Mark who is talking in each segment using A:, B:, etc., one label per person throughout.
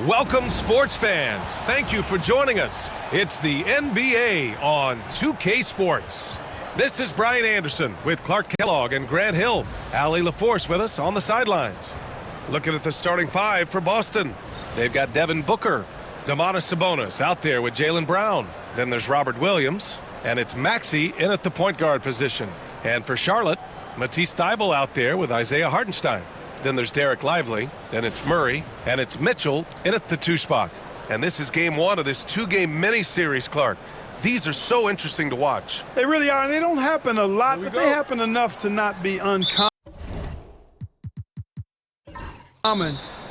A: Welcome, sports fans. Thank you for joining us. It's the NBA on 2K Sports. This is Brian Anderson with Clark Kellogg and Grant Hill. Allie LaForce with us on the sidelines. Looking at the starting five for Boston. They've got Devin Booker, Domantas Sabonis out there with Jaylen Brown. Then there's Robert Williams, and it's Maxey in at the point guard position. And for Charlotte, Matisse Thybulle out there with Isaiah Hartenstein. Then there's Derek Lively, then it's Murray, and it's Mitchell in at the 2 spot. And this is game 1 of this 2-game mini-series, Clark. These are so interesting to watch.
B: They really are, and they don't happen a lot, but they happen enough to not be uncommon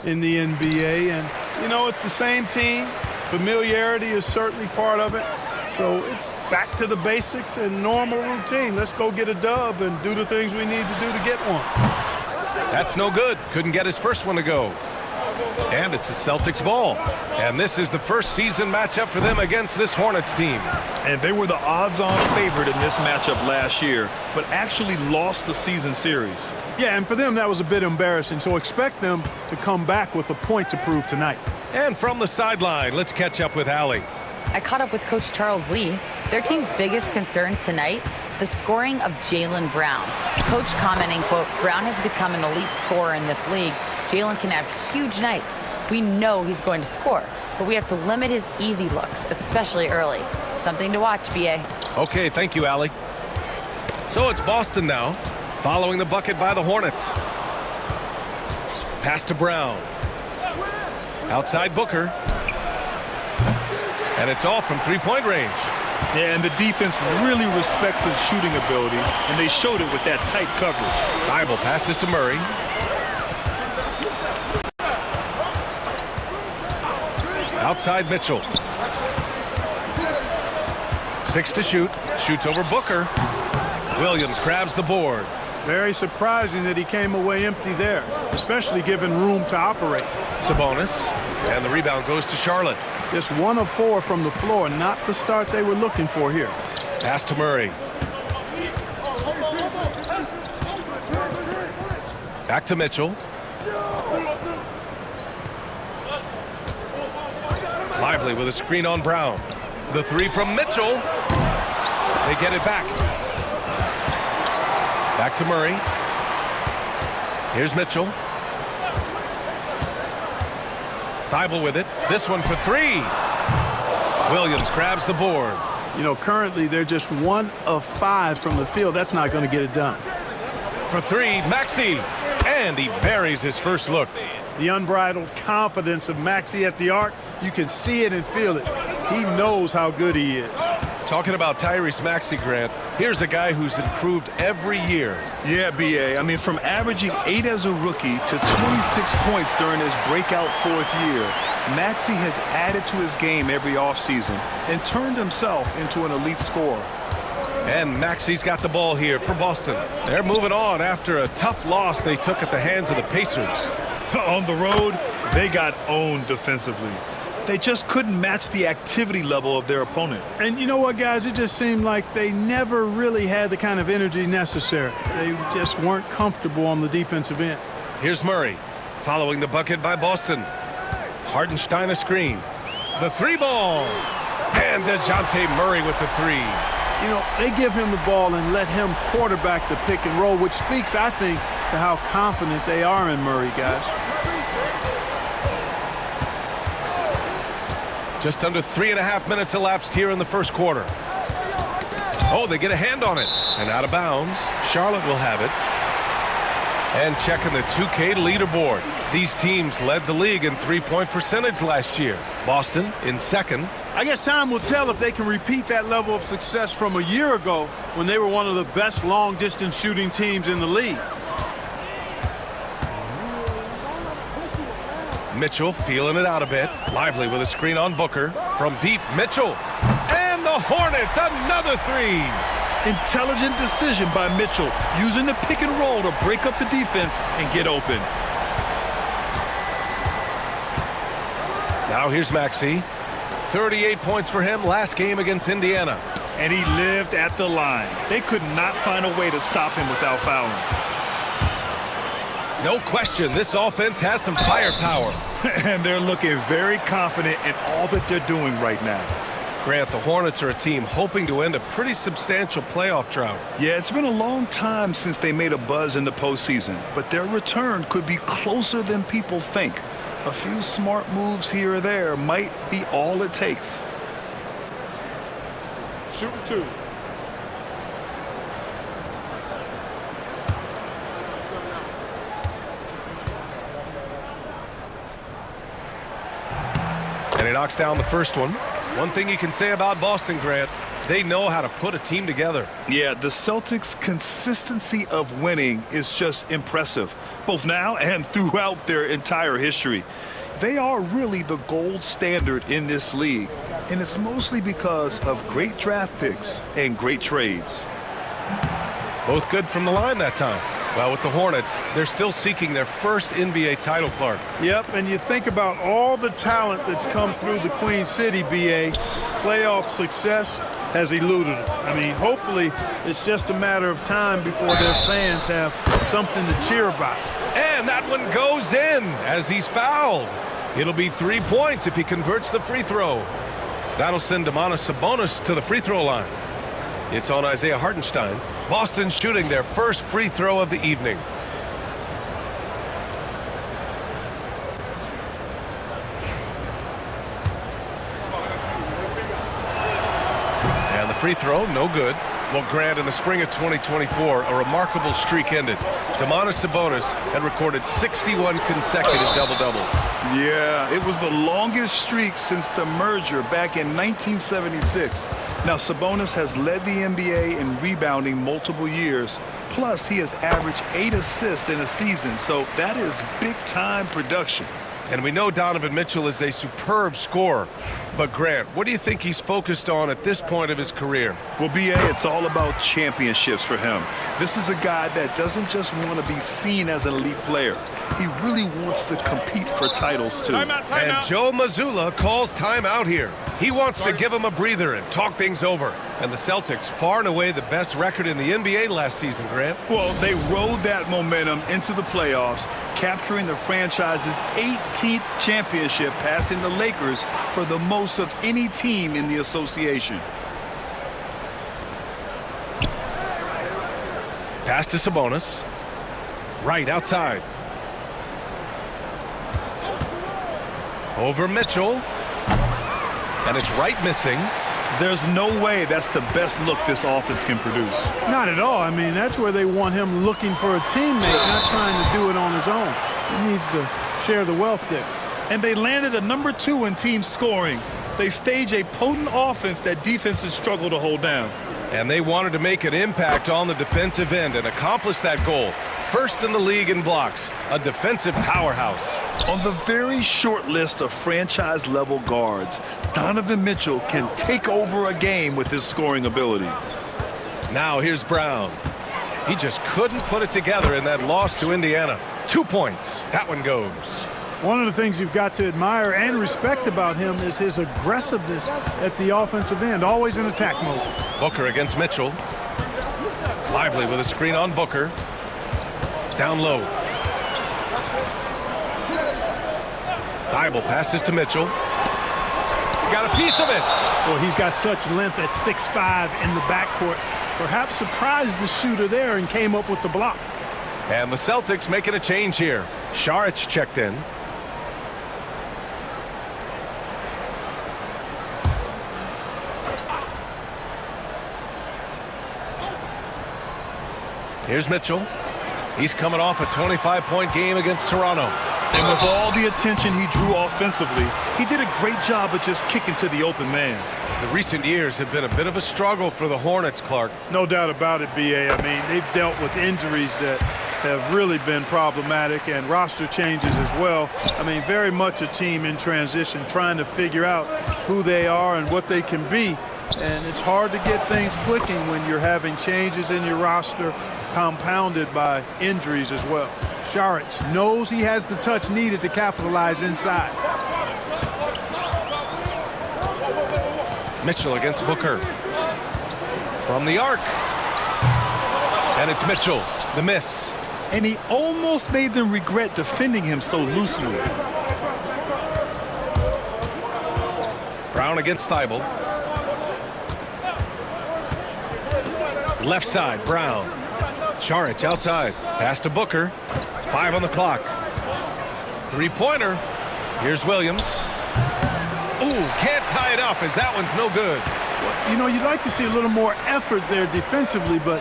B: in the NBA. And, you know, it's the same team. Familiarity is certainly part of it. So it's back to the basics and normal routine. Let's go get a dub and do the things we need to do to get one.
A: That's no good. Couldn't get his first one to go. And it's the Celtics ball. And this is the first season matchup for them against this Hornets team.
C: And they were the odds-on favorite in this matchup last year, but actually lost the season series.
B: Yeah, and for them that was a bit embarrassing. So expect them to come back with a point to prove tonight.
A: And from the sideline, let's catch up with Allie.
D: I caught up with Coach Charles Lee. Their team's biggest concern tonight, the scoring of Jaylen Brown. Coach commenting, quote, "Brown has become an elite scorer in this league. Jaylen can have huge nights. We know he's going to score, but we have to limit his easy looks, especially early." Something to watch, BA.
A: Okay, thank you, Allie. So it's Boston now, following the bucket by the Hornets. Pass to Brown. Outside Booker. And it's all from three-point range.
C: Yeah, and the defense really respects his shooting ability, and they showed it with that tight coverage.
A: Thybulle passes to Murray. Outside Mitchell. 6 to shoot. Shoots over Booker. Williams grabs the board.
B: Very surprising that he came away empty there, especially given room to operate.
A: Sabonis. And the rebound goes to Charlotte.
B: Just 1 of 4 from the floor, not the start they were looking for here.
A: Pass to Murray. Back to Mitchell. Lively with a screen on Brown. The 3 from Mitchell. They get it back. Back to Murray. Here's Mitchell. Thybulle with it. This one for 3. Williams grabs the board.
B: You know, currently they're just 1 of 5 from the field. That's not going to get it done.
A: For 3, Maxey. And he buries his first look.
B: The unbridled confidence of Maxey at the arc, you can see it and feel it. He knows how good he is.
A: Talking about Tyrese Maxey, Grant, here's a guy who's improved every year.
C: Yeah, BA. I mean, from averaging 8 as a rookie to 26 points during his breakout 4th year, Maxey has added to his game every offseason and turned himself into an elite scorer.
A: And Maxey's got the ball here for Boston. They're moving on after a tough loss they took at the hands of the Pacers.
C: On the road, they got owned defensively. They just couldn't match the activity level of their opponent.
B: And you know what, guys? It just seemed like they never really had the kind of energy necessary. They just weren't comfortable on the defensive end.
A: Here's Murray, following the bucket by Boston. Hartenstein a screen. The 3 ball. And DeJounte Murray with the 3.
B: You know, they give him the ball and let him quarterback the pick and roll, which speaks, I think, to how confident they are in Murray, guys.
A: Just under 3.5 minutes elapsed here in the first quarter. Oh, they get a hand on it. And out of bounds. Charlotte will have it. And checking the 2K leaderboard. These teams led the league in three-point percentage last year. Boston in second.
B: I guess time will tell if they can repeat that level of success from a year ago when they were one of the best long-distance shooting teams in the league.
A: Mitchell feeling it out a bit. Lively with a screen on Booker. From deep, Mitchell. And the Hornets, another 3.
C: Intelligent decision by Mitchell, using the pick and roll to break up the defense and get open.
A: Now here's Maxey. 38 points for him last game against Indiana.
C: And he lived at the line. They could not find a way to stop him without fouling.
A: No question, this offense has some firepower.
C: And they're looking very confident in all that they're doing right now.
A: Grant, the Hornets are a team hoping to end a pretty substantial playoff drought.
C: Yeah, it's been a long time since they made a buzz in the postseason, but their return could be closer than people think. A few smart moves here or there might be all it takes.
B: Shoot 2.
A: And he knocks down the first one. One thing you can say about Boston, Grant, they know how to put a team together.
C: Yeah, the Celtics' consistency of winning is just impressive, both now and throughout their entire history. They are really the gold standard in this league, and it's mostly because of great draft picks and great trades.
A: Both good from the line that time. Well, with the Hornets, they're still seeking their first NBA title, Clark.
B: Yep, and you think about all the talent that's come through the Queen City, BA. Playoff success has eluded them. I mean, hopefully it's just a matter of time before their fans have something to cheer about.
A: And that one goes in as he's fouled. It'll be 3 points if he converts the free throw. That'll send Domantas Sabonis to the free throw line. It's on Isaiah Hartenstein. Boston shooting their first free throw of the evening. And the free throw, no good. Well, Grant, in the spring of 2024, a remarkable streak ended. Domantas Sabonis had recorded 61 consecutive double-doubles.
C: Yeah, it was the longest streak since the merger back in 1976. Now, Sabonis has led the NBA in rebounding multiple years. Plus, he has averaged 8 assists in a season, so that is big-time production.
A: And we know Donovan Mitchell is a superb scorer. But, Grant, what do you think he's focused on at this point of his career?
C: Well, B.A., it's all about championships for him. This is a guy that doesn't just want to be seen as an elite player. He really wants to compete for titles, too.
A: Timeout. And Joe Mazzulla calls timeout here. He wants to give him a breather and talk things over. And the Celtics, far and away the best record in the NBA last season, Grant.
C: Well, they rode that momentum into the playoffs, capturing the franchise's 18th championship, passing the Lakers for the most of any team in the association.
A: Pass to Sabonis. Right outside. Over Mitchell. And it's right missing.
C: There's no way that's the best look this offense can produce.
B: Not at all. I mean, that's where they want him looking for a teammate, not trying to do it on his own. He needs to share the wealth there.
C: And they landed a #2 in team scoring. They stage a potent offense that defenses struggle to hold down.
A: And they wanted to make an impact on the defensive end and accomplish that goal. First in the league in blocks, a defensive powerhouse.
C: On the very short list of franchise-level guards, Donovan Mitchell can take over a game with his scoring ability.
A: Now here's Brown. He just couldn't put it together in that loss to Indiana. 2 points. That one goes.
B: One of the things you've got to admire and respect about him is his aggressiveness at the offensive end, always in attack mode.
A: Booker against Mitchell. Lively with a screen on Booker. Down low. Thibault passes to Mitchell. Got a piece of it.
B: Well, he's got such length at 6'5" in the backcourt. Perhaps surprised the shooter there and came up with the block.
A: And the Celtics making a change here. Saric checked in. Here's Mitchell. He's coming off a 25-point game against Toronto.
C: And with all the attention he drew offensively, he did a great job of just kicking to the open man.
A: The recent years have been a bit of a struggle for the Hornets, Clark.
B: No doubt about it, B.A. I mean, they've dealt with injuries that have really been problematic and roster changes as well. I mean, very much a team in transition, trying to figure out who they are and what they can be. And it's hard to get things clicking when you're having changes in your roster, compounded by injuries as well. Saric knows he has the touch needed to capitalize inside.
A: Mitchell against Booker. From the arc. And it's Mitchell. The miss.
C: and he almost made them regret defending him so loosely.
A: Brown against Thibault. Left side, Brown. Saric outside. Pass to Booker. 5 on the clock. Three-pointer. Here's Williams. Ooh, can't tie it up as that one's no good.
B: You know, you'd like to see a little more effort there defensively, but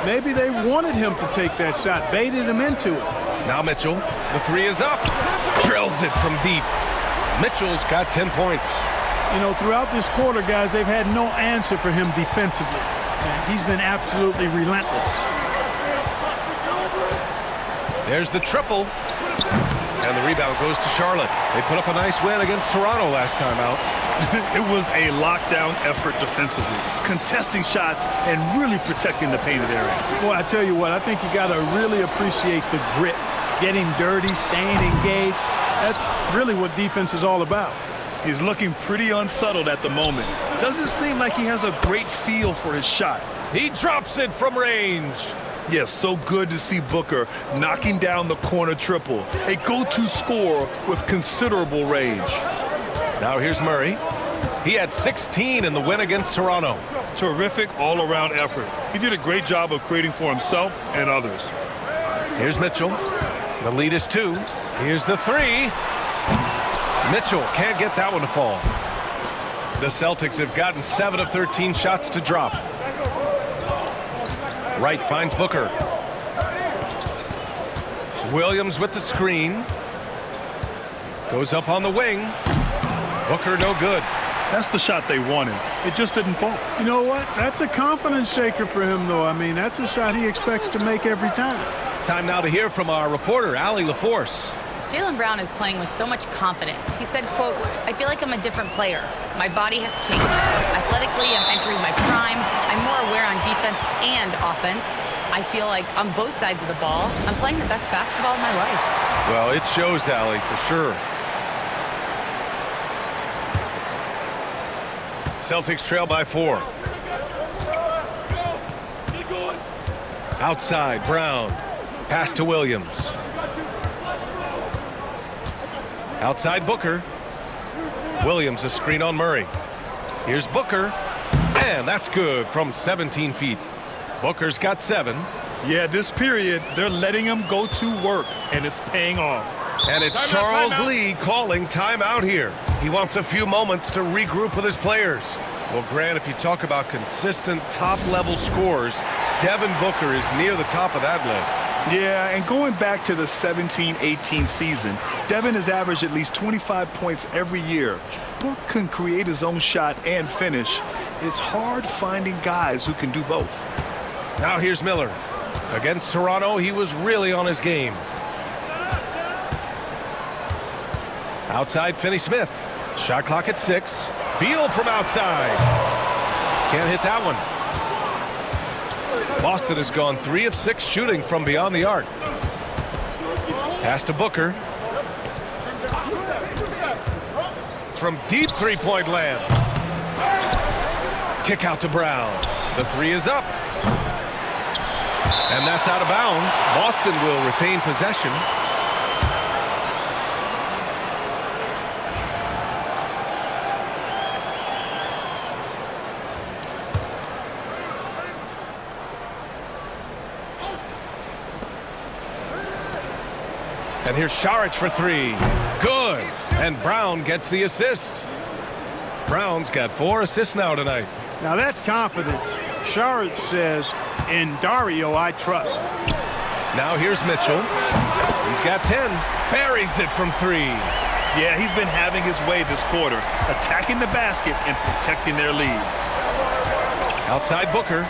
B: maybe they wanted him to take that shot, baited him into it.
A: Now Mitchell. The three is up. Drills it from deep. Mitchell's got 10 points.
B: You know, throughout this quarter, guys, they've had no answer for him defensively. And he's been absolutely relentless.
A: There's the triple. And the rebound goes to Charlotte. They put up a nice win against Toronto last time out.
C: It was a lockdown effort defensively, contesting shots and really protecting the painted area.
B: Boy, I tell you what, I think you got to really appreciate the grit. Getting dirty, staying engaged. That's really what defense is all about.
C: He's looking pretty unsettled at the moment. Doesn't seem like he has a great feel for his shot.
A: He drops it from range.
C: Yes, so good to see Booker knocking down the corner triple. A go-to scorer with considerable range.
A: Now here's Murray. He had 16 in the win against Toronto.
C: Terrific all-around effort. He did a great job of creating for himself and others.
A: Here's Mitchell. The lead is 2. Here's the 3. Mitchell can't get that one to fall. The Celtics have gotten 7 of 13 shots to drop. Wright finds Booker. Williams with the screen. Goes up on the wing. Booker no good.
C: That's the shot they wanted. It just didn't fall.
B: You know what? That's a confidence shaker for him, though. I mean, that's a shot he expects to make every time.
A: Time now to hear from our reporter, Allie LaForce.
D: Jaylen Brown is playing with so much confidence. He said, quote, "I feel like I'm a different player. My body has changed. Athletically, I'm entering my prime. I'm more aware on defense and offense. I feel like on both sides of the ball, I'm playing the best basketball of my life."
A: Well, it shows, Allie, for sure. Celtics trail by 4. Outside, Brown. Pass to Williams. Outside Booker. Williams a screen on Murray. Here's Booker. And that's good from 17 feet. Booker's got 7.
C: Yeah, this period, they're letting him go to work, and it's paying off.
A: And it's
B: Timeout,
A: Charles
B: timeout.
A: Lee calling timeout here. He wants a few moments to regroup with his players. Well, Grant, if you talk about consistent top-level scores, Devin Booker is near the top of that list.
C: Yeah, and going back to the 17-18 season, Devin has averaged at least 25 points every year. Book can create his own shot and finish. It's hard finding guys who can do both.
A: Now here's Miller. Against Toronto, he was really on his game. Outside, Finney-Smith. Shot clock at 6. Beal from outside. Can't hit that one. Boston has gone 3 of 6 shooting from beyond the arc. Pass to Booker. From deep three-point land. Kick out to Brown. The 3 is up. And that's out of bounds. Boston will retain possession. And here's Saric for 3. Good. And Brown gets the assist. Brown's got 4 assists now tonight.
B: Now that's confidence. Saric says, "In Dario, I trust."
A: Now here's Mitchell. He's got 10. Buries it from 3.
C: Yeah, he's been having his way this quarter, attacking the basket and protecting their lead.
A: Outside Booker.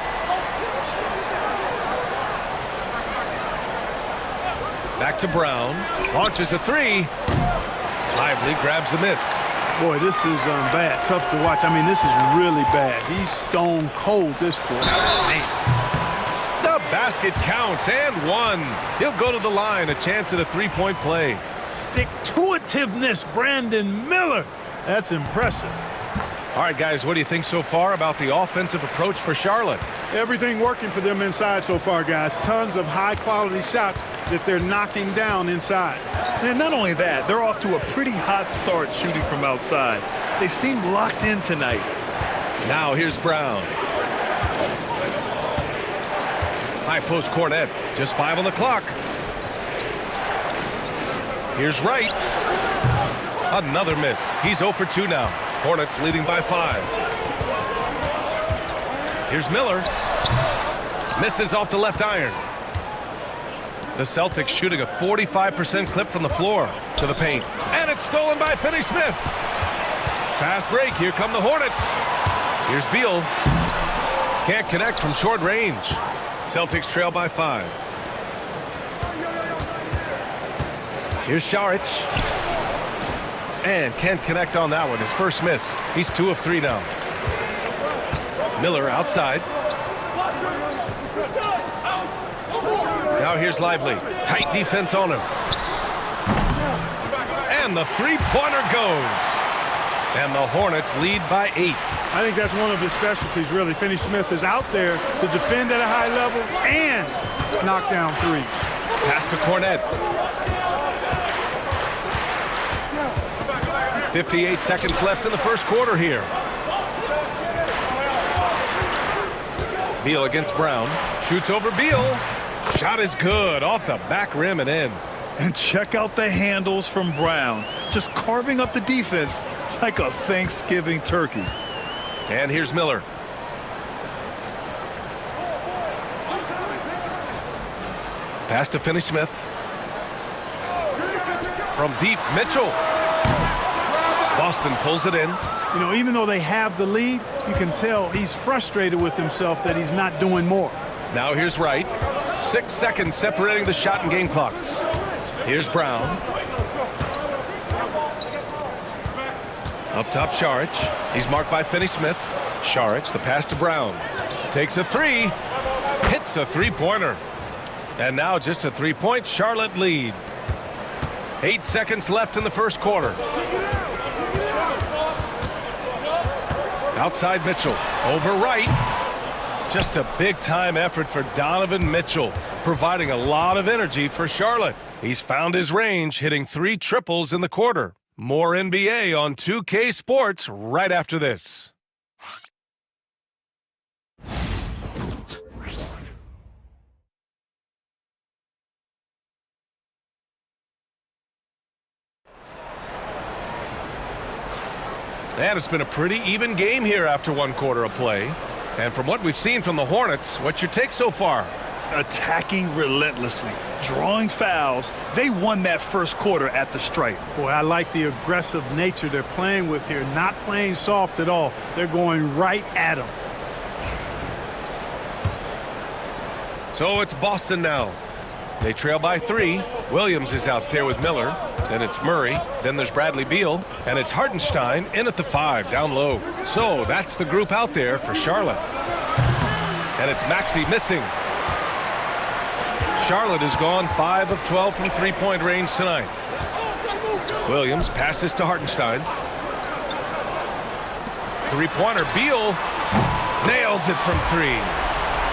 A: Back to Brown. Launches a 3. Lively grabs the miss.
B: Boy, this is bad. Tough to watch. I mean, this is really bad. He's stone cold this quarter. Man.
A: The basket counts and 1. He'll go to the line. A chance at a 3-point play.
B: Stick-to-itiveness, Brandon Miller. That's impressive.
A: All right, guys, what do you think so far about the offensive approach for Charlotte?
B: Everything working for them inside so far, guys. Tons of high-quality shots. that they're knocking down inside.
C: And not only that, they're off to a pretty hot start shooting from outside. They seem locked in tonight.
A: Now here's Brown. High post Cornet. Just 5 on the clock. Here's Wright. Another miss. He's 0 for 2 now. Hornets leading by 5. Here's Miller. Misses off the left iron. The Celtics shooting a 45% clip from the floor to the paint. And it's stolen by Finney-Smith. Fast break. Here come the Hornets. Here's Beal. Can't connect from short range. Celtics trail by 5. Here's Saric. And can't connect on that one. His first miss. He's 2 of 3 now. Miller outside. Now here's Lively. Tight defense on him. And the three-pointer goes. And the Hornets lead by 8.
B: I think that's one of his specialties, really. Finney-Smith is out there to defend at a high level and knock down threes.
A: Pass to Cornet. 58 seconds left in the first quarter here. Beal against Brown. Shoots over Beal. Shot is good. Off the back rim and in.
C: And check out the handles from Brown. Just carving up the defense like a Thanksgiving turkey.
A: And here's Miller. Pass to Finney-Smith. From deep, Mitchell. Boston pulls it in.
B: You know, even though they have the lead, you can tell he's frustrated with himself that he's not doing more.
A: Now here's Wright. 6 seconds separating the shot and game clocks. Here's Brown. Up top, Saric. He's marked by Finney-Smith. Saric, the pass to Brown. Takes a 3. Hits a three-pointer. And now just a 3-point Charlotte lead. 8 seconds left in the first quarter. Outside Mitchell. Over Wright. Just a big-time effort for Donovan Mitchell, providing a lot of energy for Charlotte. He's found his range, hitting 3 triples in the quarter. More NBA on 2K Sports right after this. And it's been a pretty even game here after 1 quarter of play. And from what we've seen from the Hornets, what's your take so far?
C: Attacking relentlessly, drawing fouls. They won that first quarter at the stripe.
B: Boy, I like the aggressive nature they're playing with here. Not playing soft at all. They're going right at them.
A: So it's Boston now. They trail by 3. Williams is out there with Miller. Then it's Murray. Then there's Bradley Beal. And it's Hartenstein in at the 5, down low. So that's the group out there for Charlotte. And it's Maxey missing. Charlotte has gone 5 of 12 from three-point range tonight. Williams passes to Hartenstein. Three-pointer. Beal nails it from 3.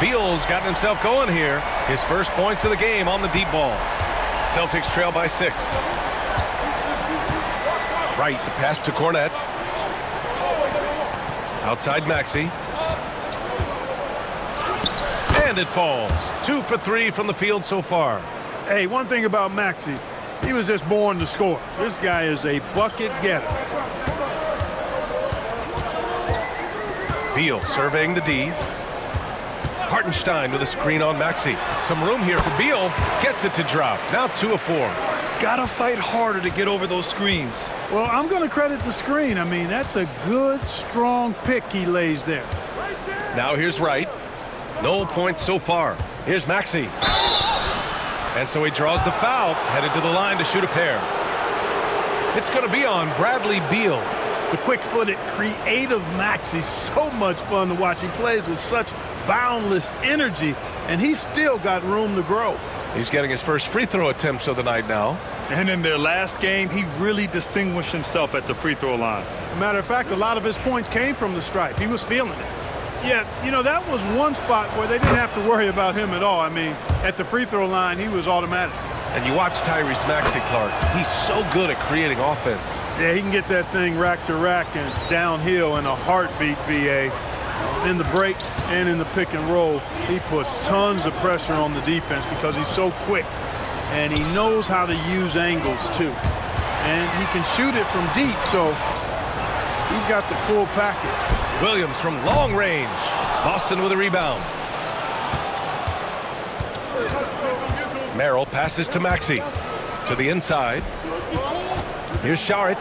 A: Beal's gotten himself going here. His first points of the game on the deep ball. Celtics trail by 6. Right, the pass to Cornet. Outside Maxey. And it falls. 2 for 3 from the field so far.
B: Hey, one thing about Maxey, he was just born to score. This guy is a bucket getter.
A: Beal surveying the D. Hartenstein with a screen on Maxey. Some room here for Beal. Gets it to drop. Now 2 of 4.
C: Gotta fight harder to get over those screens.
B: Well, I'm going to credit the screen. I mean, that's a good, strong pick he lays there.
A: Now here's Wright. No points so far. Here's Maxey. And so he draws the foul, headed to the line to shoot a pair. It's going to be on Bradley Beal.
B: The quick-footed, creative Maxey, so much fun to watch. He plays with such boundless energy, and he's still got room to grow.
A: He's getting his first free throw attempts of the night now.
C: And in their last game, he really distinguished himself at the free throw line.
B: As a matter of fact, a lot of his points came from the stripe. He was feeling it. Yeah, you know, that was one spot where they didn't have to worry about him at all. I mean, at the free throw line, he was automatic.
A: And you watch Tyrese Maxey, Clark. He's so good at creating offense.
B: Yeah, he can get that thing rack to rack and downhill in a heartbeat, BA. In the break and in the pick and roll, he puts tons of pressure on the defense because he's so quick. And he knows how to use angles, too. And he can shoot it from deep, so he's got the full package.
A: Williams from long range. Boston with a rebound. Merrill passes to Maxey. To the inside. Here's Saric.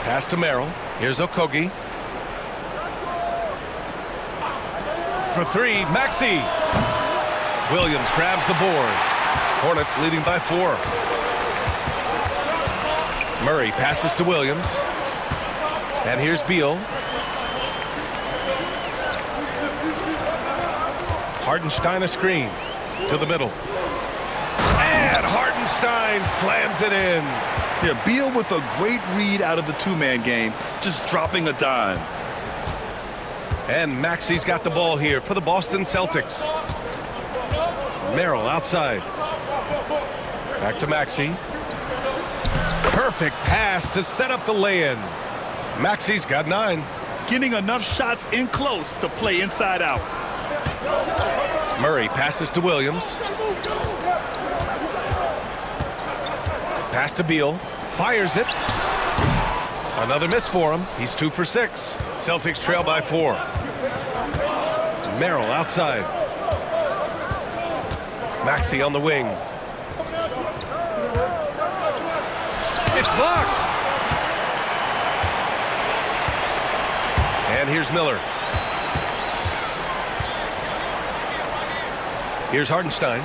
A: Pass to Merrill. Here's Okogie. For three, Maxey. Williams grabs the board. Hornets leading by 4. Murray passes to Williams. And here's Beal. Hartenstein a screen. To the middle. And Hartenstein slams it in.
C: Yeah, Beal with a great read out of the two-man game, just dropping a dime.
A: And Maxey's got the ball here for the Boston Celtics. Merrill outside. Back to Maxey. Perfect pass to set up the lay-in. Maxey's got 9.
C: Getting enough shots in close to play inside out.
A: Murray passes to Williams. Pass to Beal. Fires it. Another miss for him. He's 2 for 6. Celtics trail by 4. Merrill outside. Maxey on the wing. It's blocked. And here's Miller. Here's Hartenstein.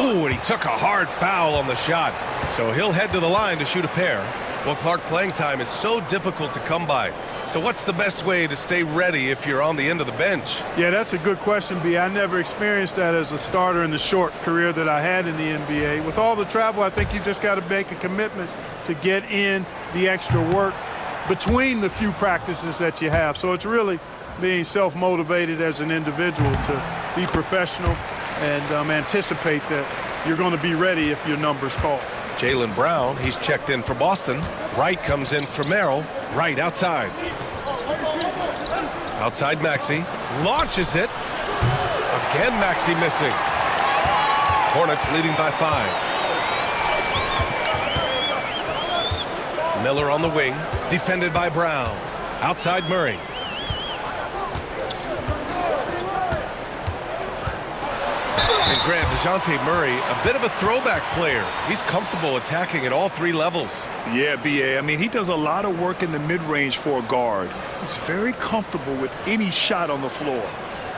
A: Ooh, and he took a hard foul on the shot. So he'll head to the line to shoot a pair. Well, Clark, playing time is so difficult to come by. So what's the best way to stay ready if you're on the end of the bench?
B: Yeah, that's a good question, B. I never experienced that as a starter in the short career that I had in the NBA. With all the travel, I think you just got to make a commitment to get in the extra work between the few practices that you have. So it's really being self-motivated as an individual to be professional and anticipate that you're going to be ready if your number's called.
A: Jaylen Brown, he's checked in for Boston. Wright comes in for Merrill. Wright outside. Outside Maxey. Launches it. Again Maxey missing. Hornets leading by 5. Miller on the wing. Defended by Brown. Outside Murray. And Grant, DeJounte Murray, a bit of a throwback player. He's comfortable attacking at all 3 levels.
C: Yeah, B.A. I mean, he does a lot of work in the mid-range for a guard. He's very comfortable with any shot on the floor.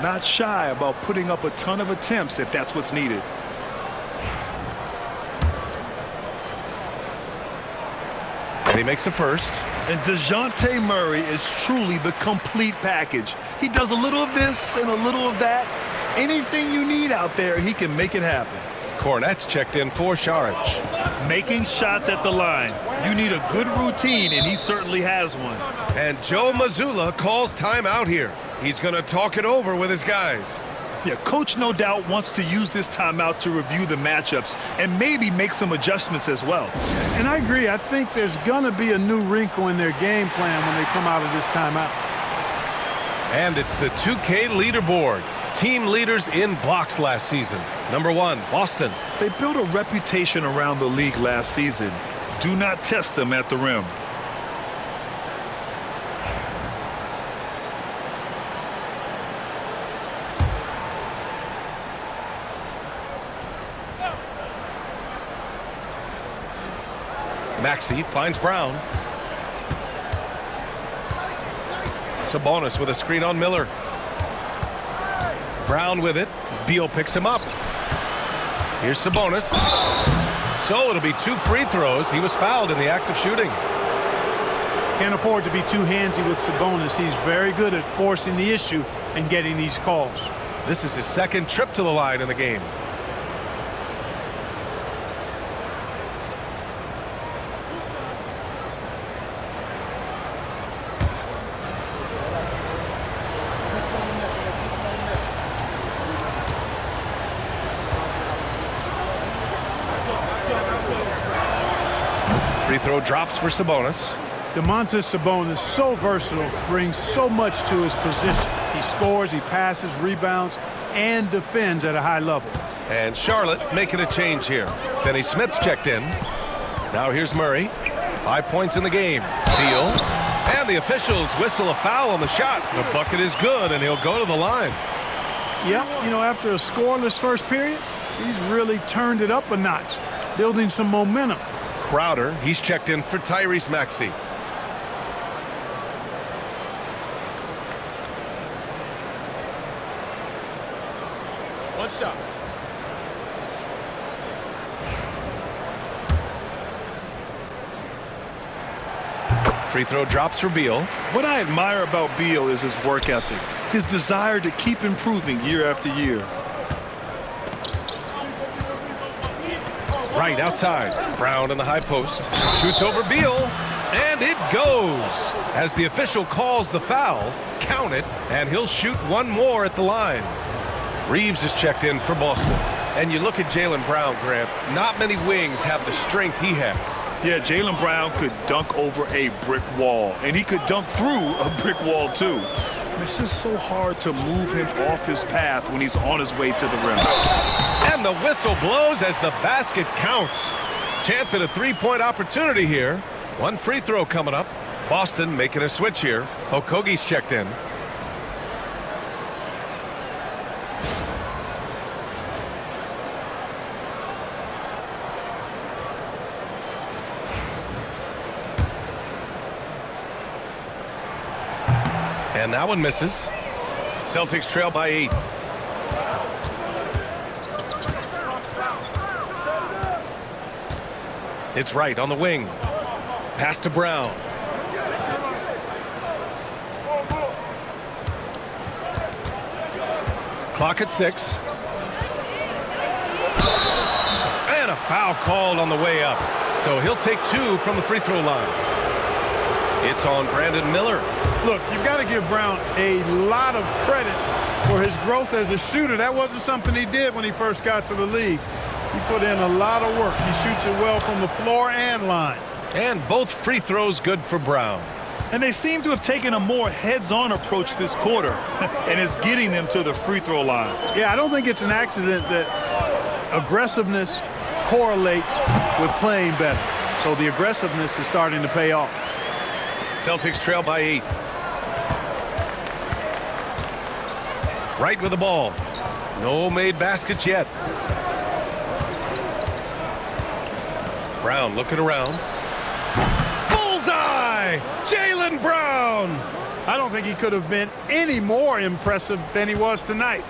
C: Not shy about putting up a ton of attempts if that's what's needed.
A: And he makes a first.
C: And DeJounte Murray is truly the complete package. He does a little of this and a little of that. Anything you need out there, he can make it happen.
A: Cornette's checked in for Saric.
C: Making shots at the line. You need a good routine, and he certainly has one.
A: And Joe Mazzulla calls timeout here. He's going to talk it over with his guys.
C: Yeah, Coach no doubt wants to use this timeout to review the matchups and maybe make some adjustments as well.
B: And I agree. I think there's going to be a new wrinkle in their game plan when they come out of this timeout.
A: And it's the 2K leaderboard. Team leaders in blocks last season. Number 1, Boston.
C: They built a reputation around the league last season. Do not test them at the rim.
A: Maxey finds Brown. Sabonis with a screen on Miller. Brown with it. Beal picks him up. Here's Sabonis. So it'll be 2 free throws. He was fouled in the act of shooting.
B: Can't afford to be too handsy with Sabonis. He's very good at forcing the issue and getting these calls.
A: This is his 2nd trip to the line in the game. Free throw drops for Sabonis.
B: Domantas Sabonis, so versatile, brings so much to his position. He scores, he passes, rebounds, and defends at a high level.
A: And Charlotte making a change here. Finney Smith's checked in. Now here's Murray. 5 points in the game. Beal. And the officials whistle a foul on the shot. The bucket is good, and he'll go to the line.
B: Yep, you know, after a scoreless first period, he's really turned it up a notch, building some momentum.
A: Crowder, he's checked in for Tyrese Maxey.
B: One shot.
A: Free throw drops for Beal.
C: What I admire about Beal is his work ethic, his desire to keep improving year after year.
A: Right outside. Brown in the high post. Shoots over Beal. And it goes. As the official calls the foul, count it, and he'll shoot one more at the line. Reeves is checked in for Boston. And you look at Jaylen Brown, Grant, not many wings have the strength he has.
C: Yeah, Jaylen Brown could dunk over a brick wall, and he could dunk through a brick wall too. It's just so hard to move him off his path when he's on his way to the rim.
A: And the whistle blows as the basket counts. Chance at a three-point opportunity here. One free throw coming up. Boston making a switch here. Okogie's checked in. And that one misses. Celtics trail by 8. It's right on the wing. Pass to Brown. Clock at 6. And a foul called on the way up. So he'll take 2 from the free throw line. It's on Brandon Miller.
B: Look, you've got to give Brown a lot of credit for his growth as a shooter. That wasn't something he did when he first got to the league. He put in a lot of work. He shoots it well from the floor and line.
A: And both free throws good for Brown.
C: And they seem to have taken a more heads-on approach this quarter, and it's getting them to the free throw line.
B: Yeah, I don't think it's an accident that aggressiveness correlates with playing better. So the aggressiveness is starting to pay off.
A: Celtics trail by 8. Right with the ball. No made baskets yet. Brown looking around. Bullseye! Jaylen Brown!
B: I don't think he could have been any more impressive than he was tonight.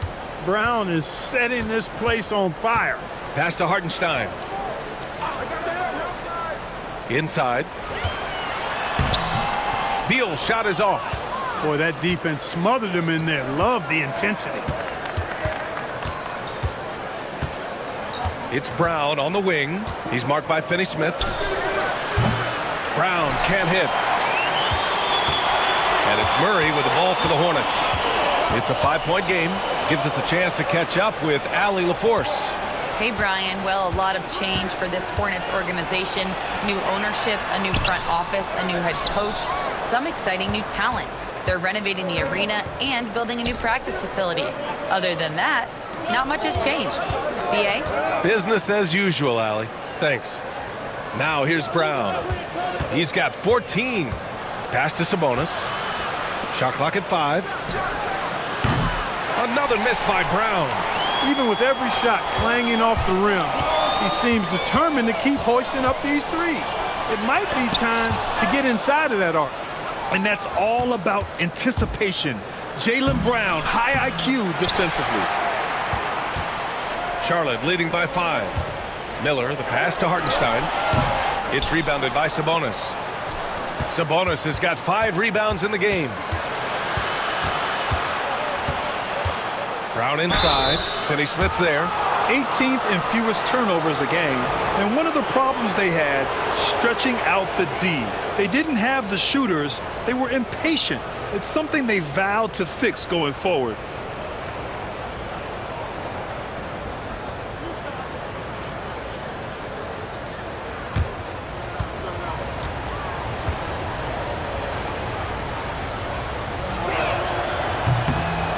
B: Brown is setting this place on fire.
A: Pass to Hartenstein. Inside. Beal's shot is off.
B: Boy, that defense smothered him in there. Love the intensity.
A: It's Brown on the wing. He's marked by Finney Smith. Brown can't hit. And it's Murray with the ball for the Hornets. It's a 5-point game. Gives us a chance to catch up with Allie LaForce.
D: Hey, Brian. Well, a lot of change for this Hornets organization. New ownership, a new front office, a new head coach, some exciting new talent. They're renovating the arena and building a new practice facility. Other than that, not much has changed. BA?
A: Business as usual, Allie. Thanks. Now here's Brown. He's got 14. Pass to Sabonis. Shot clock at 5. Another miss by Brown.
B: Even with every shot clanging off the rim, he seems determined to keep hoisting up these threes. It might be time to get inside of that arc.
C: And that's all about anticipation. Jaylen Brown, high IQ defensively.
A: Charlotte leading by 5. Miller, the pass to Hartenstein. It's rebounded by Sabonis. Sabonis has got 5 rebounds in the game. Brown inside. Finney Smith's there.
C: 18th in fewest turnovers a game. And one of the problems they had, stretching out the D. They didn't have the shooters. They were impatient. It's something they vowed to fix going forward.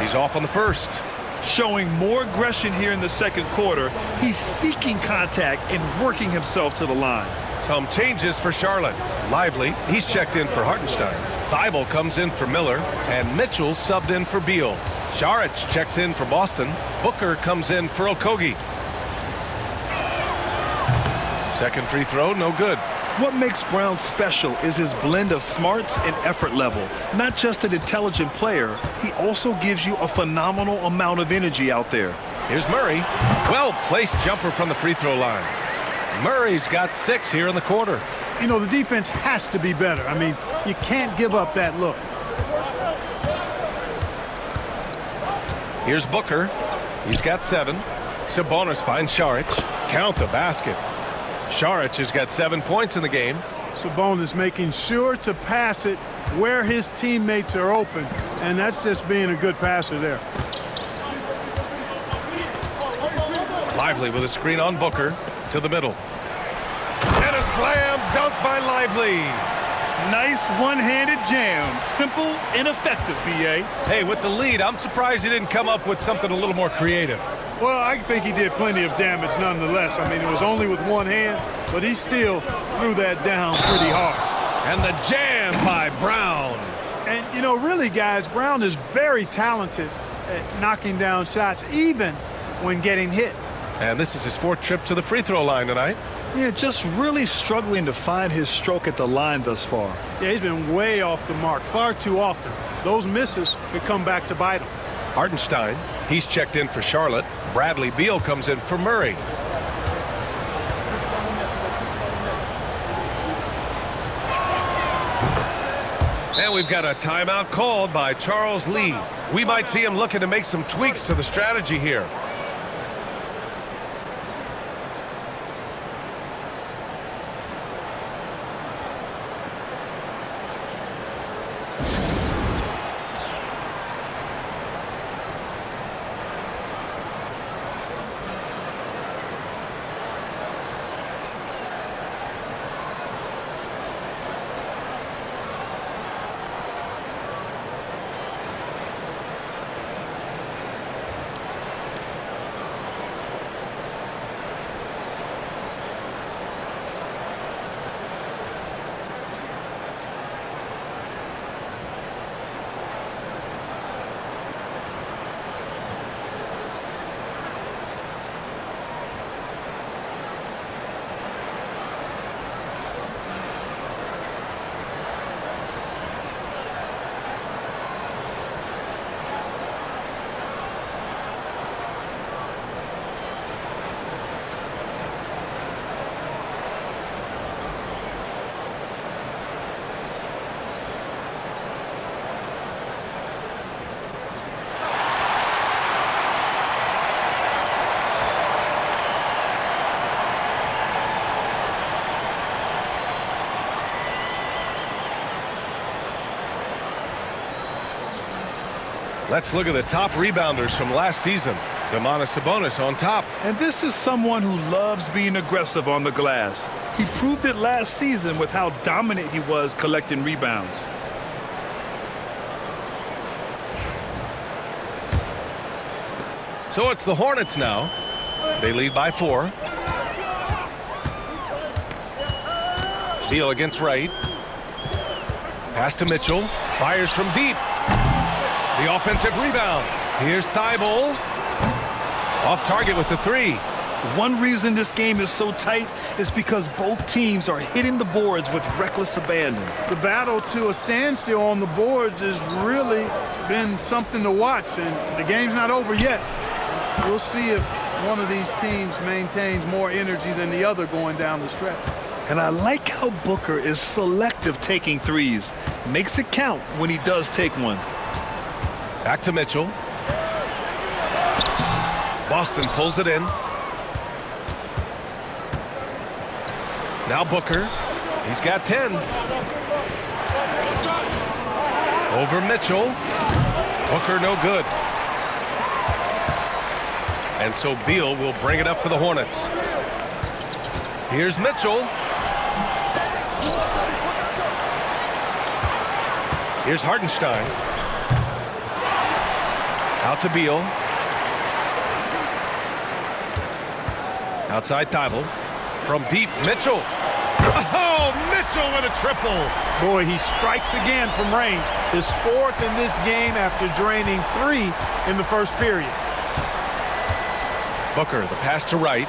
A: He's off on the first.
C: Showing more aggression here in the second quarter. He's seeking contact and working himself to the line.
A: Some changes for Charlotte. Lively, he's checked in for Hartenstein. Thibault comes in for Miller, and Mitchell subbed in for Beal. Saric checks in for Boston. Booker comes in for Okogie. Second free throw, no good.
C: What makes Brown special is his blend of smarts and effort level. Not just an intelligent player, he also gives you a phenomenal amount of energy out there.
A: Here's Murray. Well-placed jumper from the free throw line. Murray's got 6 here in the quarter.
B: You know, the defense has to be better. I mean, you can't give up that look.
A: Here's Booker. He's got 7. Sabonis finds Saric. Count the basket. Saric has got 7 points in the game.
B: Sabonis making sure to pass it where his teammates are open, and that's just being a good passer there.
A: Lively with a screen on Booker to the middle. And a slam dunk by Lively.
C: Nice one-handed jam. Simple and effective, B.A.
A: Hey, with the lead, I'm surprised he didn't come up with something a little more creative.
B: Well, I think he did plenty of damage nonetheless. I mean, it was only with one hand, but he still threw that down pretty hard.
A: And the jam by Brown.
B: And, you know, really, guys, Brown is very talented at knocking down shots, even when getting hit.
A: And this is his 4th trip to the free throw line tonight.
C: Yeah, just really struggling to find his stroke at the line thus far.
B: Yeah, he's been way off the mark far too often. Those misses could come back to bite him.
A: Hartenstein, he's checked in for Charlotte. Bradley Beal comes in for Murray. And we've got a timeout called by Charles Lee. We might see him looking to make some tweaks to the strategy here. Let's look at the top rebounders from last season. Domantas Sabonis on top.
C: And this is someone who loves being aggressive on the glass. He proved it last season with how dominant he was collecting rebounds.
A: So it's the Hornets now. They lead by 4. Beal against Wright. Pass to Mitchell. Fires from deep. The offensive rebound. Here's Thibault. Off target with the 3.
C: One reason this game is so tight is because both teams are hitting the boards with reckless abandon.
B: The battle to a standstill on the boards has really been something to watch, and the game's not over yet. We'll see if one of these teams maintains more energy than the other going down the stretch.
C: And I like how Booker is selective taking threes. Makes it count when he does take one.
A: Back to Mitchell. Boston pulls it in. Now Booker. He's got 10. Over Mitchell. Booker no good. And so Beal will bring it up for the Hornets. Here's Mitchell. Here's Hartenstein. Out to Beal. Outside Thibault. From deep, Mitchell. Oh, Mitchell with a triple.
B: Boy, he strikes again from range. His fourth in this game after draining 3 in the first period.
A: Booker, the pass to Wright.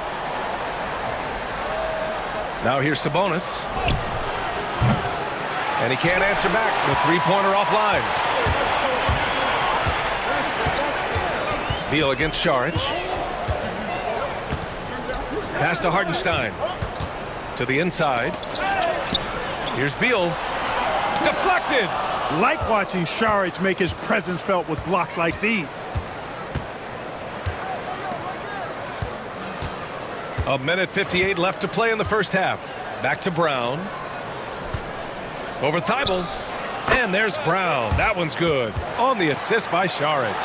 A: Now here's Sabonis. And he can't answer back. The three-pointer offline. Beal against Saric. Pass to Hartenstein. To the inside. Here's Beal. Deflected.
B: Like watching Saric make his presence felt with blocks like these.
A: A minute 58 left to play in the first half. Back to Brown. Over Thibault. And there's Brown. That one's good. On the assist by Saric.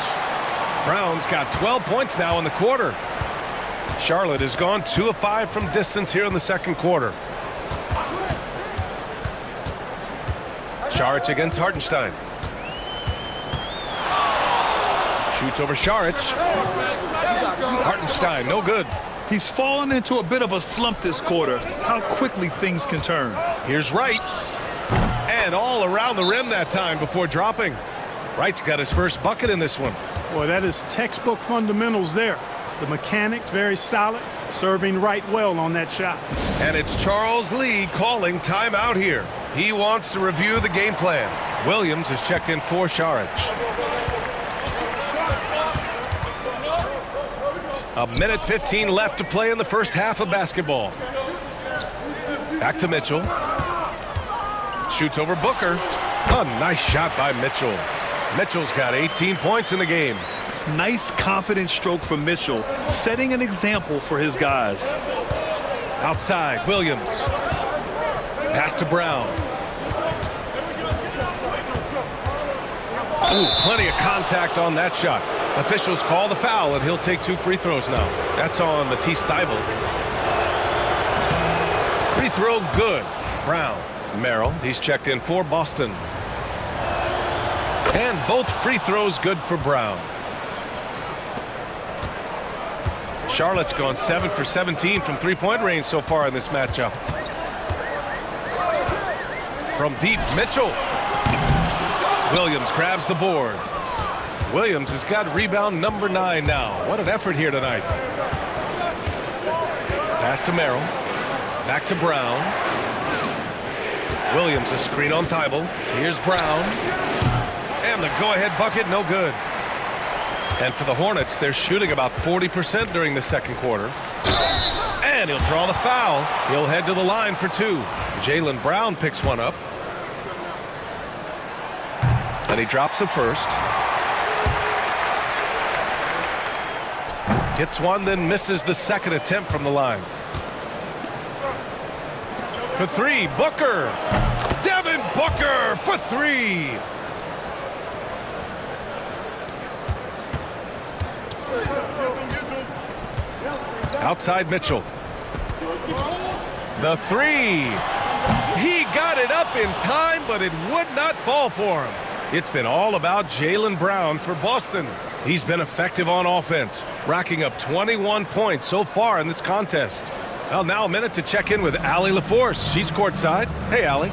A: Brown's got 12 points now in the quarter. Charlotte has gone 2 of 5 from distance here in the second quarter. Saric against Hartenstein. Shoots over Saric. Hartenstein, no good.
C: He's fallen into a bit of a slump this quarter. How quickly things can turn.
A: Here's Wright. And all around the rim that time before dropping. Wright's got his first bucket in this one.
B: Boy, that is textbook fundamentals there. The mechanics very solid, serving Wright well on that shot.
A: And it's Charles Lee calling timeout here. He wants to review the game plan. Williams has checked in for Saric. A minute 15 left to play in the first half of basketball. Back to Mitchell. Shoots over Booker. A nice shot by Mitchell. Mitchell's got 18 points in the game.
C: Nice confident stroke from Mitchell, setting an example for his guys.
A: Outside, Williams. Pass to Brown. Ooh, plenty of contact on that shot. Officials call the foul, and he'll take 2 free throws now. That's on Matisse Thybulle. Free throw good. Brown. Merrill, he's checked in for Boston. And both free throws good for Brown. Charlotte's gone 7 for 17 from three-point range so far in this matchup. From deep, Mitchell. Williams grabs the board. Williams has got rebound number 9 now. What an effort here tonight. Pass to Merrill. Back to Brown. Williams a screen on Thybulle. Here's Brown. And the go-ahead bucket, no good. And for the Hornets, they're shooting about 40% during the second quarter. And he'll draw the foul. He'll head to the line for 2. Jaylen Brown picks one up. And he drops it first. Hits one, then misses the second attempt from the line. For 3, Booker. Devin Booker for 3. Outside Mitchell. The 3. He got it up in time, but it would not fall for him. It's been all about Jaylen Brown for Boston. He's been effective on offense, racking up 21 points so far in this contest. Well, now a minute to check in with Allie LaForce. She's courtside. Hey, Allie.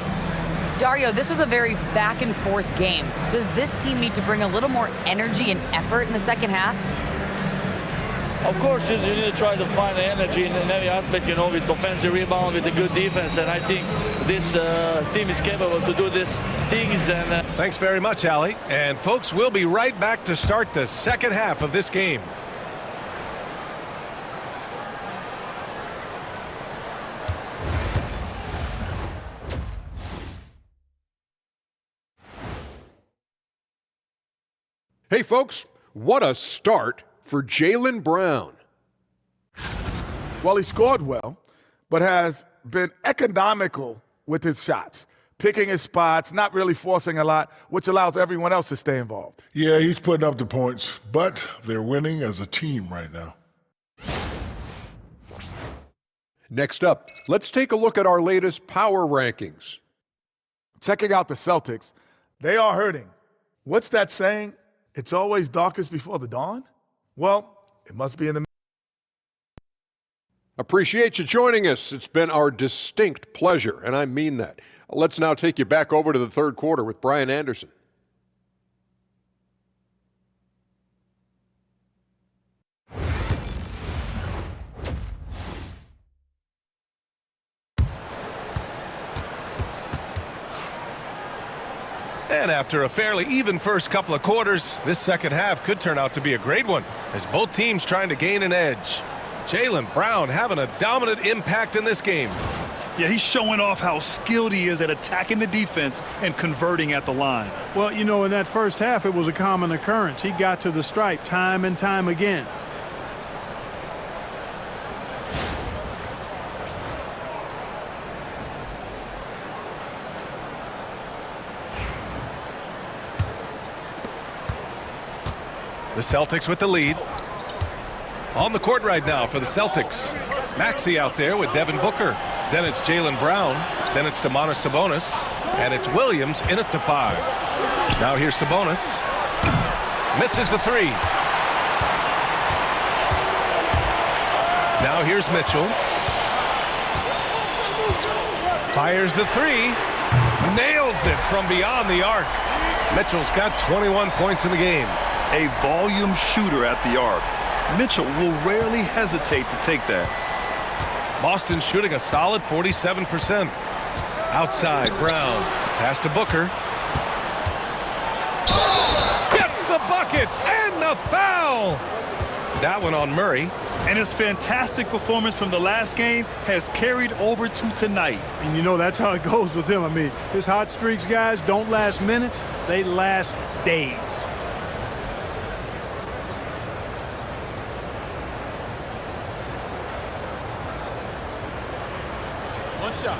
D: Dario, this was a very back-and-forth game. Does this team need to bring a little more energy and effort in the second half?
E: Of course, you need to try to find the energy in every aspect, you know, with offensive rebound, with a good defense, and I think this team is capable to do these things. And
A: Thanks very much, Allie. And folks, we'll be right back to start the second half of this game.
F: Hey, folks, what a start for Jaylen Brown.
G: Well, he scored well, but has been economical with his shots, picking his spots, not really forcing a lot, which allows everyone else to stay involved.
H: Yeah, he's putting up the points, but they're winning as a team right now.
F: Next up, let's take a look at our latest power rankings.
G: Checking out the Celtics, they are hurting. What's that saying? It's always darkest before the dawn? Well, it must be in the...
F: Appreciate you joining us. It's been our distinct pleasure, and I mean that. Let's now take you back over to the third quarter with Brian Anderson.
A: And after a fairly even first couple of quarters, this second half could turn out to be a great one, as both teams trying to gain an edge. Jaylen Brown having a dominant impact in this game.
C: Yeah, he's showing off how skilled he is at attacking the defense and converting at the line.
B: Well, you know, in that first half, it was a common occurrence. He got to the stripe time and time again.
A: The Celtics with the lead. On the court right now for the Celtics. Maxey out there with Devin Booker. Then it's Jaylen Brown. Then it's Domantas Sabonis. And it's Williams in at the 5. Now here's Sabonis. Misses the 3. Now here's Mitchell. Fires the 3. Nails it from beyond the arc. Mitchell's got 21 points in the game.
C: A volume shooter at the arc. Mitchell will rarely hesitate to take that.
A: Boston shooting a solid 47%. Outside, Brown. Pass to Booker. Gets the bucket and the foul. That one on Murray.
C: And his fantastic performance from the last game has carried over to tonight.
B: And you know, that's how it goes with him. I mean, his hot streaks, guys, don't last minutes. They last days.
G: One shot.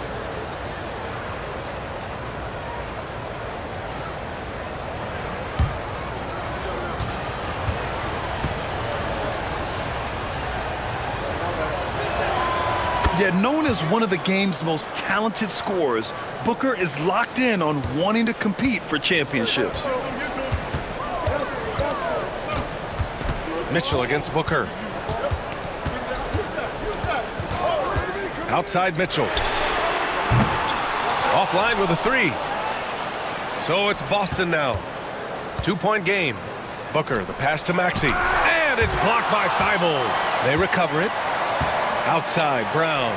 C: Yet known as one of the game's most talented scorers, Booker is locked in on wanting to compete for championships.
A: Mitchell against Booker. Outside Mitchell. Offline with a 3. So it's Boston now. 2-point game. Booker, the pass to Maxey. And it's blocked by Thibault. They recover it. Outside, Brown.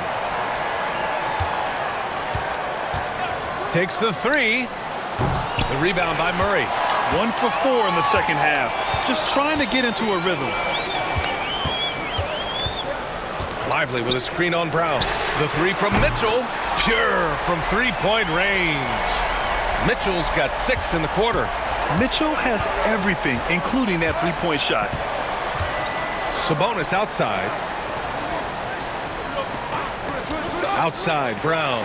A: Takes the 3. The rebound by Murray.
C: 1 for 4 in the second half. Just trying to get into a rhythm.
A: Lively with a screen on Brown. The 3 from Mitchell. Pure from 3-point range. Mitchell's got 6 in the quarter.
C: Mitchell has everything, including that 3-point shot.
A: Sabonis outside. Outside, Brown.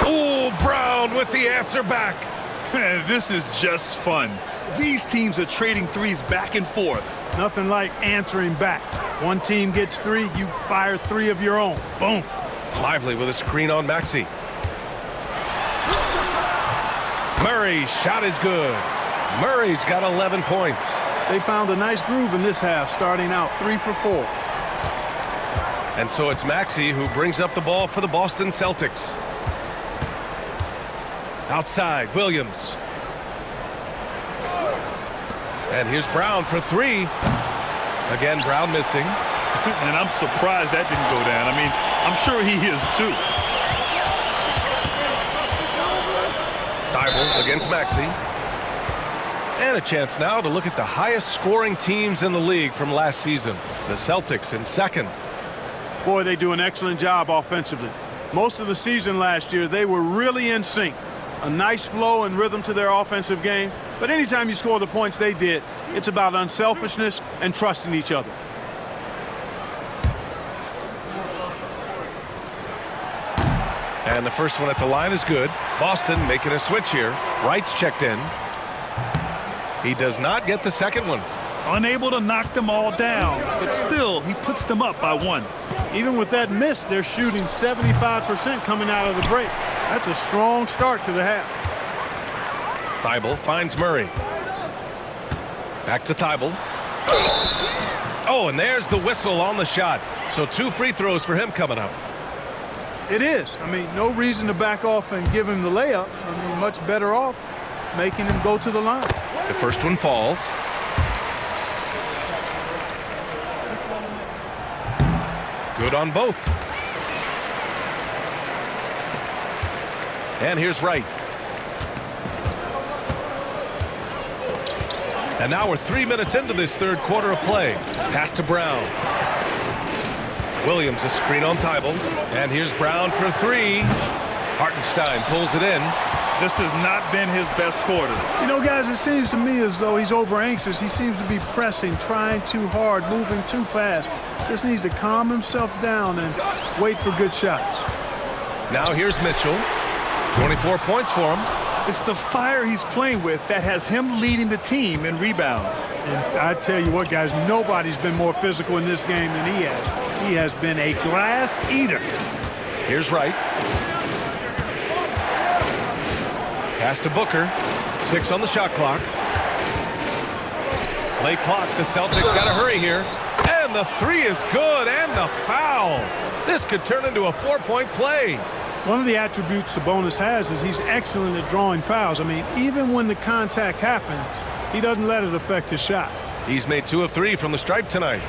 A: Oh, Brown with the answer back.
C: This is just fun. These teams are trading threes back and forth.
B: Nothing like answering back. One team gets 3, you fire 3 of your own. Boom.
A: Lively with a screen on Maxey. Murray's shot is good. Murray's got 11 points.
B: They found a nice groove in this half, starting out 3 for 4.
A: And so it's Maxey who brings up the ball for the Boston Celtics. Outside, Williams. And here's Brown for 3. Again, Brown missing.
C: And I'm surprised that didn't go down. I mean, I'm sure he is too.
A: Thibault against Maxey. And a chance now to look at the highest scoring teams in the league from last season. The Celtics in second.
B: Boy, they do an excellent job offensively. Most of the season last year, they were really in sync. A nice flow and rhythm to their offensive game. But anytime you score the points they did, it's about unselfishness and trusting each other.
A: And the first one at the line is good. Boston making a switch here. Wright's checked in. He does not get the second one.
C: Unable to knock them all down, but still, he puts them up by 1.
B: Even with that miss, they're shooting 75% coming out of the break. That's a strong start to the half.
A: Thibault finds Murray. Back to Thibault. Oh, and there's the whistle on the shot. So 2 free throws for him coming up.
B: It is. I mean, no reason to back off and give him the layup. I mean, much better off making him go to the line.
A: The first one falls. Good on both. And here's Wright. And now we're 3 minutes into this third quarter of play. Pass to Brown. Williams a screen on Thibault. And here's Brown for 3. Hartenstein pulls it in.
C: This has not been his best quarter.
B: You know, guys, it seems to me as though he's over anxious. He seems to be pressing, trying too hard, moving too fast. Just needs to calm himself down and wait for good shots.
A: Now here's Mitchell. 24 points for him.
C: It's the fire he's playing with that has him leading the team in rebounds.
B: And I tell you what, guys, nobody's been more physical in this game than he has. He has been a glass eater.
A: Here's Wright. Pass to Booker. 6 on the shot clock. Late clock. The Celtics got to hurry here. And the 3 is good. And the foul. This could turn into a 4-point play.
B: One of the attributes Sabonis has is he's excellent at drawing fouls. I mean, even when the contact happens, he doesn't let it affect his shot.
A: He's made 2 of 3 from the stripe tonight.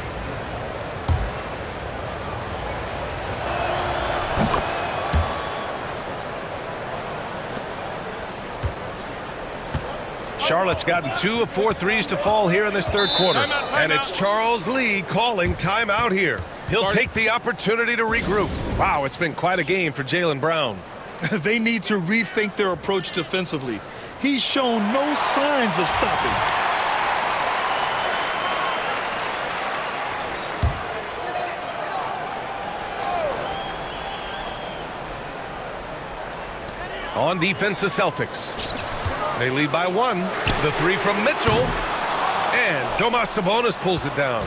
A: Charlotte's gotten 2 of 4 threes to fall here in this third quarter. And it's Charles Lee calling timeout here. He'll take the opportunity to regroup. Wow, it's been quite a game for Jaylen Brown.
C: They need to rethink their approach defensively. He's shown no signs of stopping.
A: On defense, the Celtics. They lead by 1. The 3 from Mitchell. And Domas Sabonis pulls it down.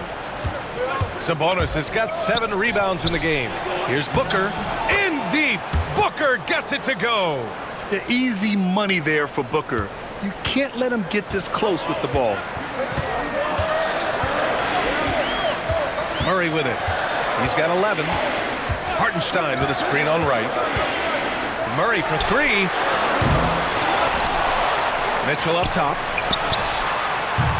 A: Sabonis has got 7 rebounds in the game. Here's Booker. In deep. Booker gets it to go.
C: The easy money there for Booker. You can't let him get this close with the ball.
A: Murray with it. He's got 11. Hartenstein with a screen on Wright. Murray for 3. Mitchell up top.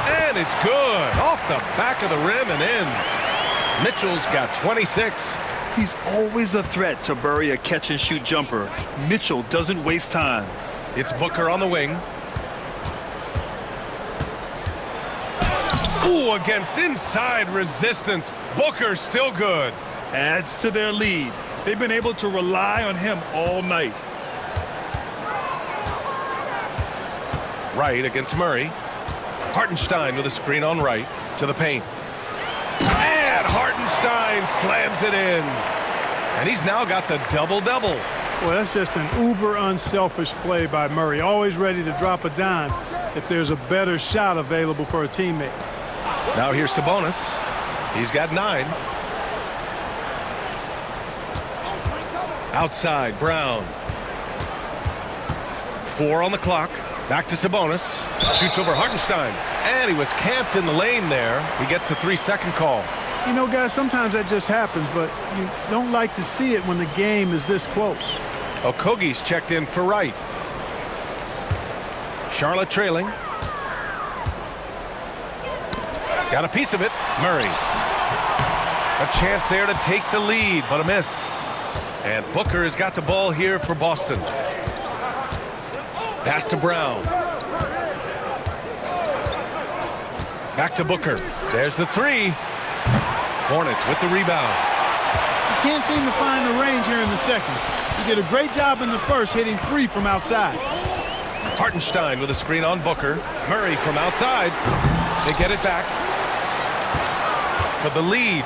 A: And it's good. Off the back of the rim and in. Mitchell's got 26.
C: He's always a threat to bury a catch-and-shoot jumper. Mitchell doesn't waste time.
A: It's Booker on the wing. Ooh, against inside resistance. Booker still good.
C: Adds to their lead. They've been able to rely on him all night.
A: Wright against Murray. Hartenstein with a screen on Wright to the paint. And Hartenstein slams it in. And he's now got the double-double.
B: Well, that's just an uber unselfish play by Murray. Always ready to drop a dime if there's a better shot available for a teammate.
A: Now here's Sabonis. He's got 9. Outside, Brown. 4 on the clock. Back to Sabonis. Shoots over Hartenstein. And he was camped in the lane there. He gets a 3-second call.
B: You know, guys, sometimes that just happens, but you don't like to see it when the game is this close.
A: Okogie's checked in for Wright. Charlotte trailing. Got a piece of it. Murray. A chance there to take the lead, but a miss. And Booker has got the ball here for Boston. Pass to Brown. Back to Booker. There's the 3. Hornets with the rebound.
B: You can't seem to find the range here in the second. You did a great job in the first, hitting 3 from outside.
A: Hartenstein with a screen on Booker. Murray from outside. They get it back for the lead.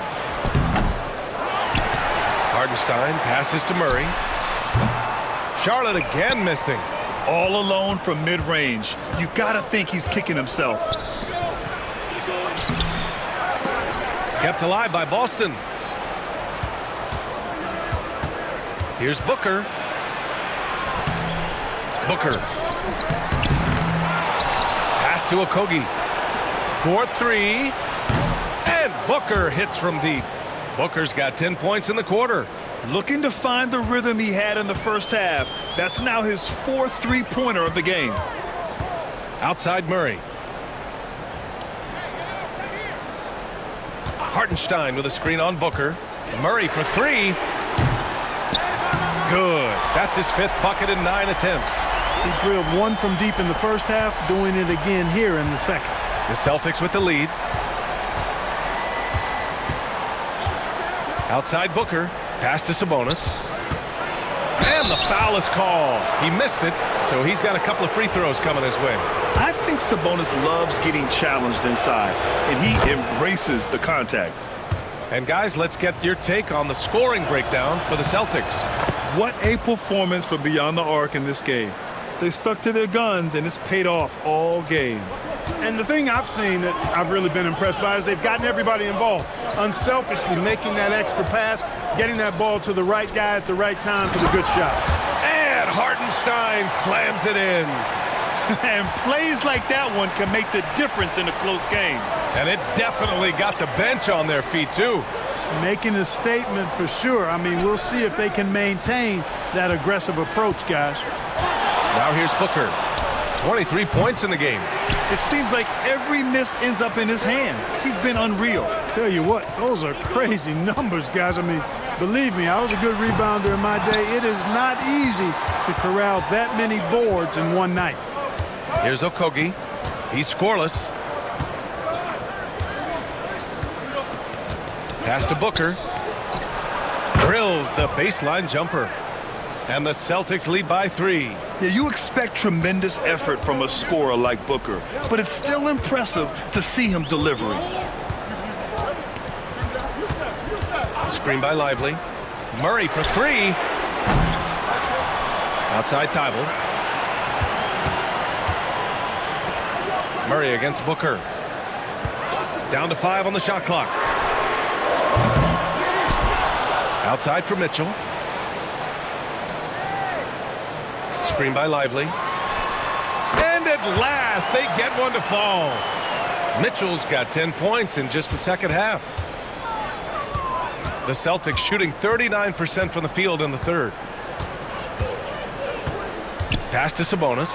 A: Hartenstein passes to Murray. Charlotte again missing.
C: All alone from mid-range. You gotta think he's kicking himself.
A: Kept alive by Boston. Here's Booker. Booker. Pass to Okogie. for three. And Booker hits from deep. Booker's got 10 points in the quarter.
C: Looking to find the rhythm he had in the first half. That's now his fourth three-pointer of the game.
A: Outside Murray. Hartenstein with a screen on Booker. Murray for three. Good. That's his fifth bucket in 9 attempts.
B: He drilled one from deep in the first half, doing it again here in the second.
A: The Celtics with the lead. Outside Booker. Pass to Sabonis. And the foul is called. He missed it, so he's got a couple of free throws coming his way.
C: I think Sabonis loves getting challenged inside, and he embraces the contact.
A: And guys, let's get your take on the scoring breakdown for the Celtics.
C: What a performance for Beyond the Arc in this game. They stuck to their guns, and it's paid off all game.
B: And the thing I've seen that I've really been impressed by is they've gotten everybody involved, unselfishly making that extra pass, getting that ball to the right guy at the right time for the good shot.
A: And Hartenstein slams it in.
C: And plays like that one can make the difference in a close game.
A: And it definitely got the bench on their feet, too.
B: Making a statement for sure. I mean, we'll see if they can maintain that aggressive approach, guys.
A: Now here's Booker. 23 points in the game.
C: It seems like every miss ends up in his hands. He's been unreal.
B: Tell you what, those are crazy numbers, guys. I mean, believe me, I was a good rebounder in my day. It is not easy to corral that many boards in one night.
A: Here's Okogie. He's scoreless. Pass to Booker. Drills the baseline jumper. And the Celtics lead by 3.
C: Yeah, you expect tremendous effort from a scorer like Booker, but it's still impressive to see him delivering.
A: Screen by Lively. Murray for 3. Outside Thibault. Murray against Booker. Down to 5 on the shot clock. Outside for Mitchell. Screen by Lively. And at last, they get one to fall. Mitchell's got 10 points in just the second half. The Celtics shooting 39% from the field in the third. Pass to Sabonis.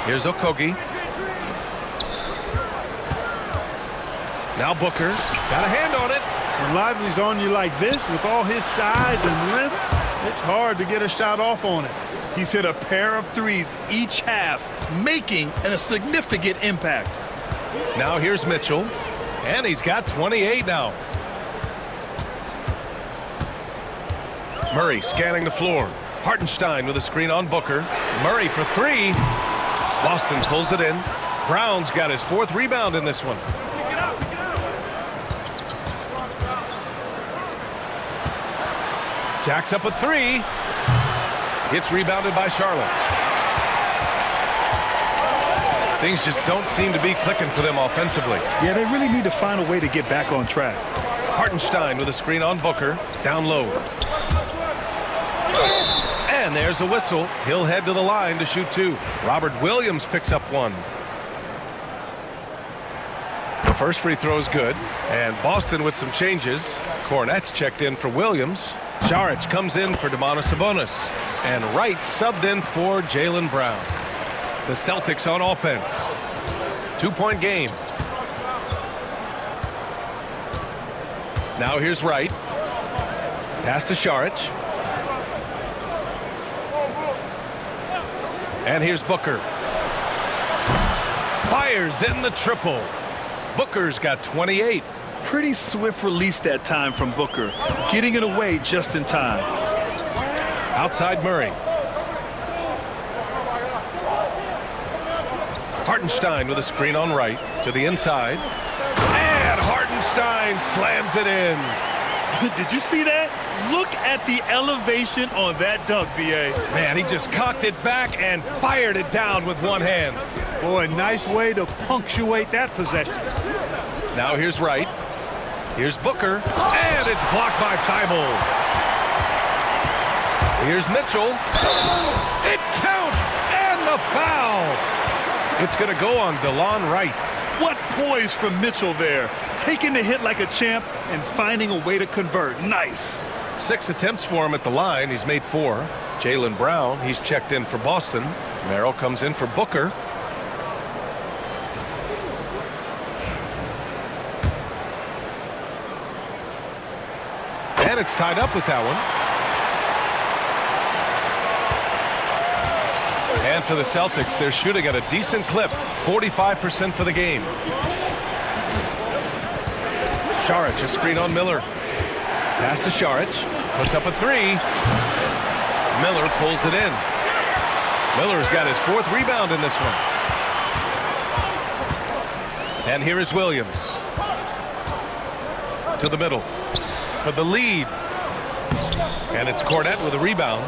A: Here's Okogie. Now Booker. Got a hand on it.
B: When Lively's on you like this, with all his size and length, it's hard to get a shot off on it.
C: He's hit a pair of threes each half, making a significant impact.
A: Now here's Mitchell, and he's got 28 now. Murray scanning the floor. Hartenstein with a screen on Booker. Murray for 3. Boston pulls it in. Brown's got his 4th rebound in this one. Jacks up at 3. Gets rebounded by Charlotte. Things just don't seem to be clicking for them offensively.
C: Yeah, they really need to find a way to get back on track.
A: Hartenstein with a screen on Booker. Down low. And there's a whistle. He'll head to the line to shoot 2. Robert Williams picks up 1. The first free throw is good. And Boston with some changes. Hornets checked in for Williams. Saric comes in for Domantas Sabonis. And Wright subbed in for Jaylen Brown. The Celtics on offense. 2-point game. Now here's Wright. Pass to Saric. And here's Booker. Fires in the triple. Booker's got 28.
C: Pretty swift release that time from Booker, getting it away just in time.
A: Outside Murray. Hartenstein with a screen on Wright to the inside. And Hartenstein slams it in.
C: Did you see that? Look at the elevation on that dunk, B.A.
A: Man, he just cocked it back and fired it down with one hand.
B: Boy, nice way to punctuate that possession.
A: Now here's Wright. Here's Booker. And it's blocked by Thibault. Here's Mitchell. It counts! And the foul! It's going to go on DeLon Wright.
C: What poise from Mitchell there. Taking the hit like a champ and finding a way to convert. Nice.
A: 6 attempts for him at the line. He's made 4. Jaylen Brown, he's checked in for Boston. Merrill comes in for Booker. And it's tied up with that one. And for the Celtics, they're shooting at a decent clip, 45% for the game. Saric, a screen on Miller. Pass to Saric, puts up a 3. Miller pulls it in. Miller's got his 4th rebound in this one. And here is Williams. To the middle for the lead. And it's Cornette with a rebound.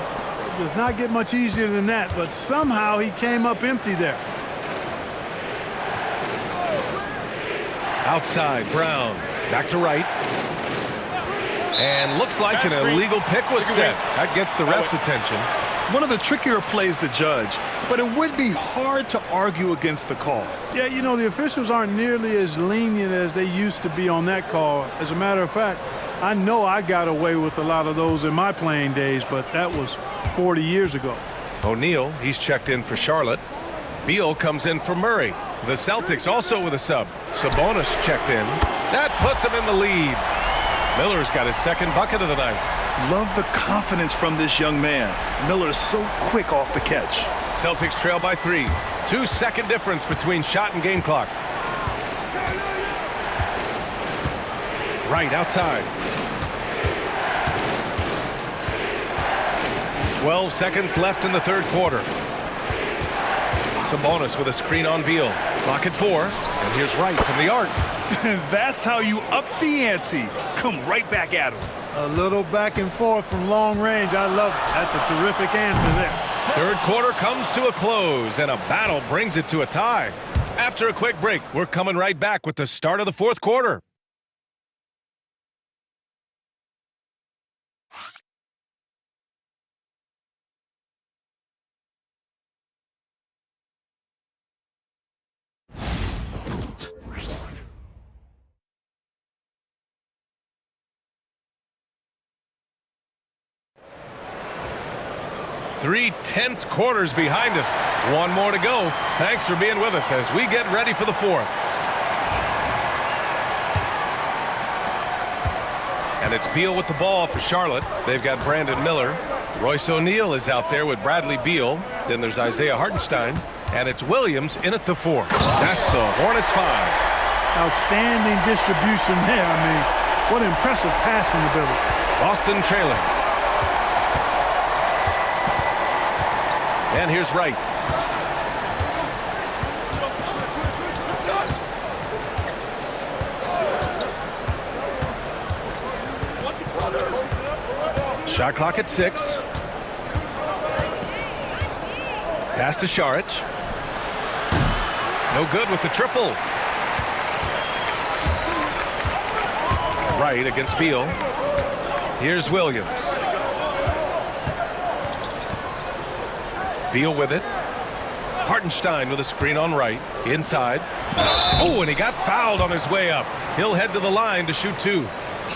B: It does not get much easier than that, but somehow he came up empty there.
A: Outside, Brown. Back to Wright. And looks like an illegal pick was set. That gets the ref's attention.
C: One of the trickier plays to judge, but it would be hard to argue against the call.
B: Yeah, you know, the officials aren't nearly as lenient as they used to be on that call. As a matter of fact, I know I got away with a lot of those in my playing days, but that was 40 years ago.
A: O'Neal, he's checked in for Charlotte. Beal comes in for Murray. The Celtics also with a sub. Sabonis checked in. That puts him in the lead. Miller's got his 2nd bucket of the night.
C: Love the confidence from this young man. Miller's so quick off the catch.
A: Celtics trail by 3. 2-second difference between shot and game clock. Right outside. 12 seconds left in the 3rd quarter. Sabonis with a screen on Beal. Clock at 4. And here's Wright from the arc.
C: That's how you up the ante. Come right back at him.
B: A little back and forth from long range. I love it. That's a terrific answer there.
A: 3rd quarter comes to a close, and a battle brings it to a tie. After a quick break, we're coming right back with the start of the 4th quarter. Three tense quarters behind us. One more to go. Thanks for being with us as we get ready for the 4th. And it's Beal with the ball for Charlotte. They've got Brandon Miller. Royce O'Neal is out there with Bradley Beal. Then there's Isaiah Hartenstein. And it's Williams in at the 4. That's the Hornets 5.
B: Outstanding distribution there. I mean, what impressive passing ability.
A: Boston trailing. And here's Wright. Shot clock at 6. Pass to Saric. No good with the triple. Wright against Beal. Here's Williams. Beal with it. Hartenstein with a screen on Wright. Inside. Oh, and he got fouled on his way up. He'll head to the line to shoot 2.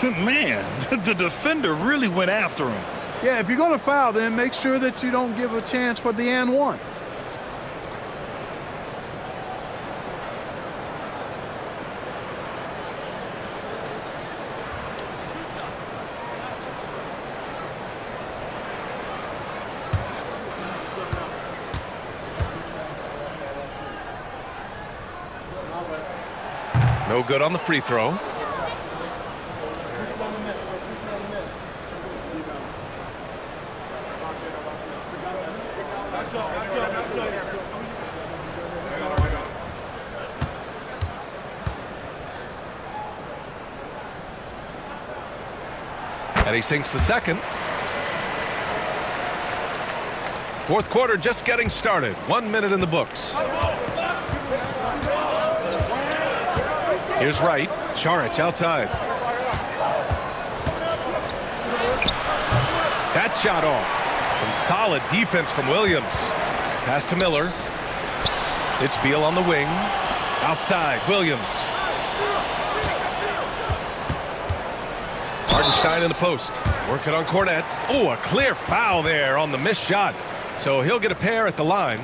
C: Man, the defender really went after him.
B: Yeah, if you're going to foul, then make sure that you don't give a chance for the and one.
A: No good on the free throw. And he sinks the 2nd. 4th quarter just getting started. 1 minute in the books. Here's Wright. Saric outside. That shot off. Some solid defense from Williams. Pass to Miller. It's Beal on the wing. Outside, Williams. Hartenstein in the post. Working on Cornet. Oh, a clear foul there on the missed shot. So he'll get a pair at the line.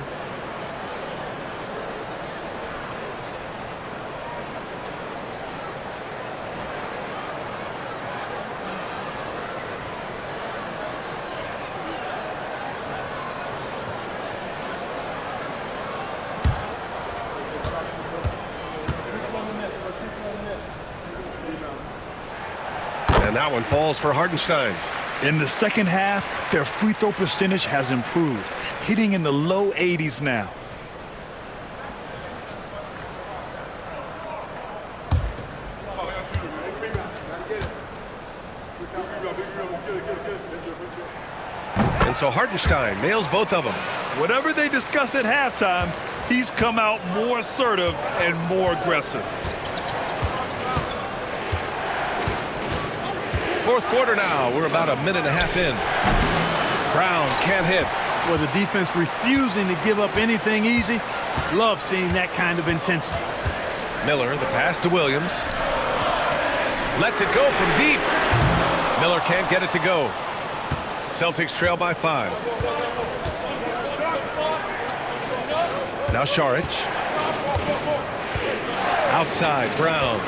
A: And that one falls for Hartenstein.
C: In the second half, their free throw percentage has improved, hitting in the low 80s now.
A: And so Hartenstein nails both of them.
C: Whatever they discuss at halftime, he's come out more assertive and more aggressive.
A: Fourth quarter now. We're about a minute and a half in. Brown can't hit.
B: Well, the defense refusing to give up anything easy. Love seeing that kind of intensity.
A: Miller, the pass to Williams. Lets it go from deep. Miller can't get it to go. Celtics trail by 5. Now Šarić. Outside, Brown.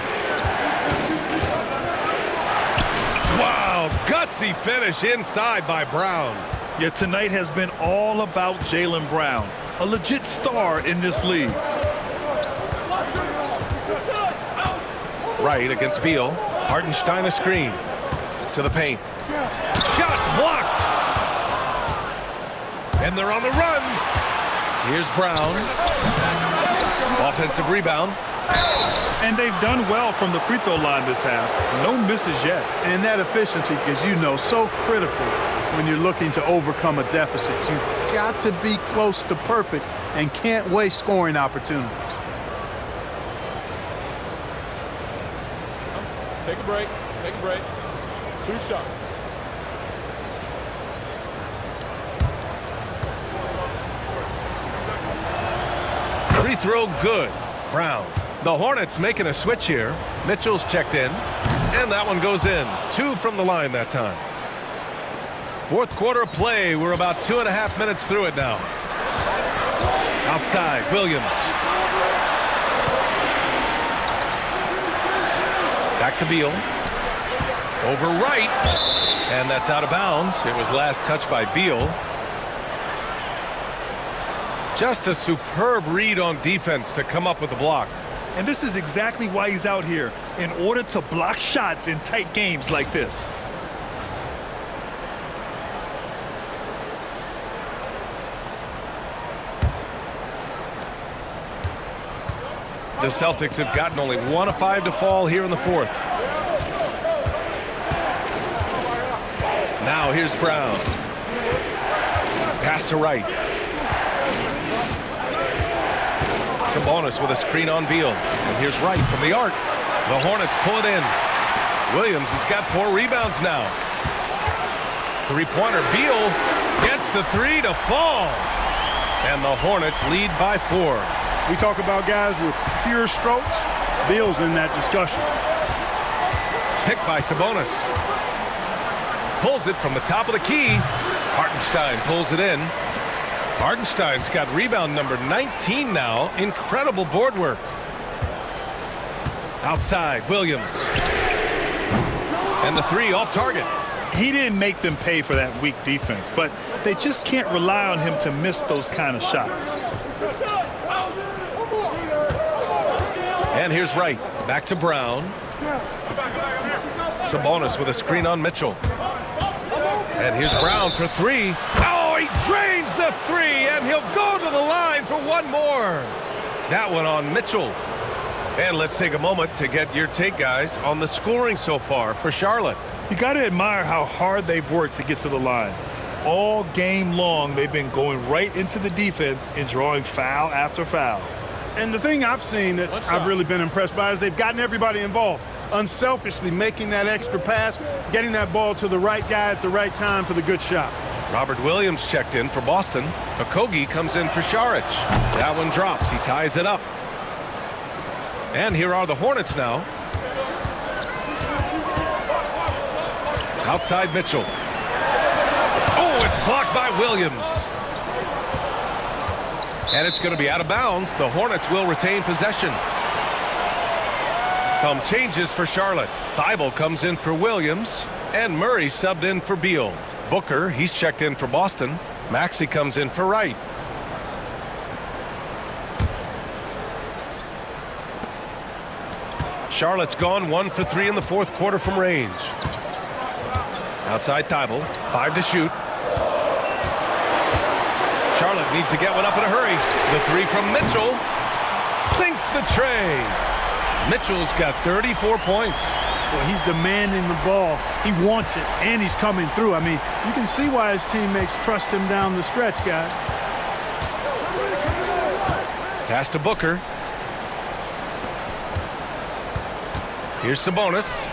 A: Wow, gutsy finish inside by Brown.
C: Yet tonight has been all about Jaylen Brown, a legit star in this league.
A: Right against Beal. Hartenstein a screen. To the paint. Shots blocked. And they're on the run. Here's Brown. Offensive rebound.
C: And they've done well from the free throw line this half. No misses yet.
B: And that efficiency, as you know, so critical when you're looking to overcome a deficit. You've got to be close to perfect and can't waste scoring opportunities.
G: Take a break. Take a break. 2 shots.
A: Free throw good. Brown. The Hornets making a switch here. Mitchell's checked in. And that one goes in. 2 from the line that time. Fourth quarter of play. We're about 2.5 minutes through it now. Outside, Williams. Back to Beal. Over right. And that's out of bounds. It was last touched by Beal. Just a superb read on defense to come up with the block.
C: And this is exactly why he's out here, in order to block shots in tight games like this.
A: The Celtics have gotten only 1 of 5 to fall here in the fourth. Now here's Brown. Pass to right. Sabonis with a screen on Beal. And here's Wright from the arc. The Hornets pull it in. Williams has got 4 rebounds now. Three-pointer. Beal gets the 3 to fall. And the Hornets lead by 4.
B: We talk about guys with pure strokes. Beal's in that discussion.
A: Picked by Sabonis. Pulls it from the top of the key. Hartenstein pulls it in. Hartenstein's got rebound number 19 now. Incredible board work. Outside, Williams. And the 3 off target.
C: He didn't make them pay for that weak defense, but they just can't rely on him to miss those kind of shots.
A: And here's Wright. Back to Brown. Sabonis with a screen on Mitchell. And here's Brown for 3. Oh, he drains the 3, and he'll go to the line for 1 more. That one on Mitchell. And let's take a moment to get your take, guys, on the scoring so far for Charlotte.
C: You got to admire how hard they've worked to get to the line. All game long, they've been going right into the defense and drawing foul after foul.
B: And the thing I've seen that I've really been impressed by is they've gotten everybody involved. Unselfishly making that extra pass, getting that ball to the right guy at the right time for the good shot.
A: Robert Williams checked in for Boston. Okogie comes in for Saric. That one drops. He ties it up. And here are the Hornets now. Outside Mitchell. Oh, it's blocked by Williams. And it's going to be out of bounds. The Hornets will retain possession. Some changes for Charlotte. Thibault comes in for Williams. And Murray subbed in for Beal. Booker, he's checked in for Boston. Maxey comes in for Wright. Charlotte's gone 1 for 3 in the fourth quarter from range. Outside Thibault, 5 to shoot. Charlotte needs to get one up in a hurry. The 3 from Mitchell sinks the tray. Mitchell's got 34 points.
B: Well, he's demanding the ball. He wants it, and he's coming through. I mean, you can see why his teammates trust him down the stretch, guys.
A: Pass to Booker. Here's Sabonis.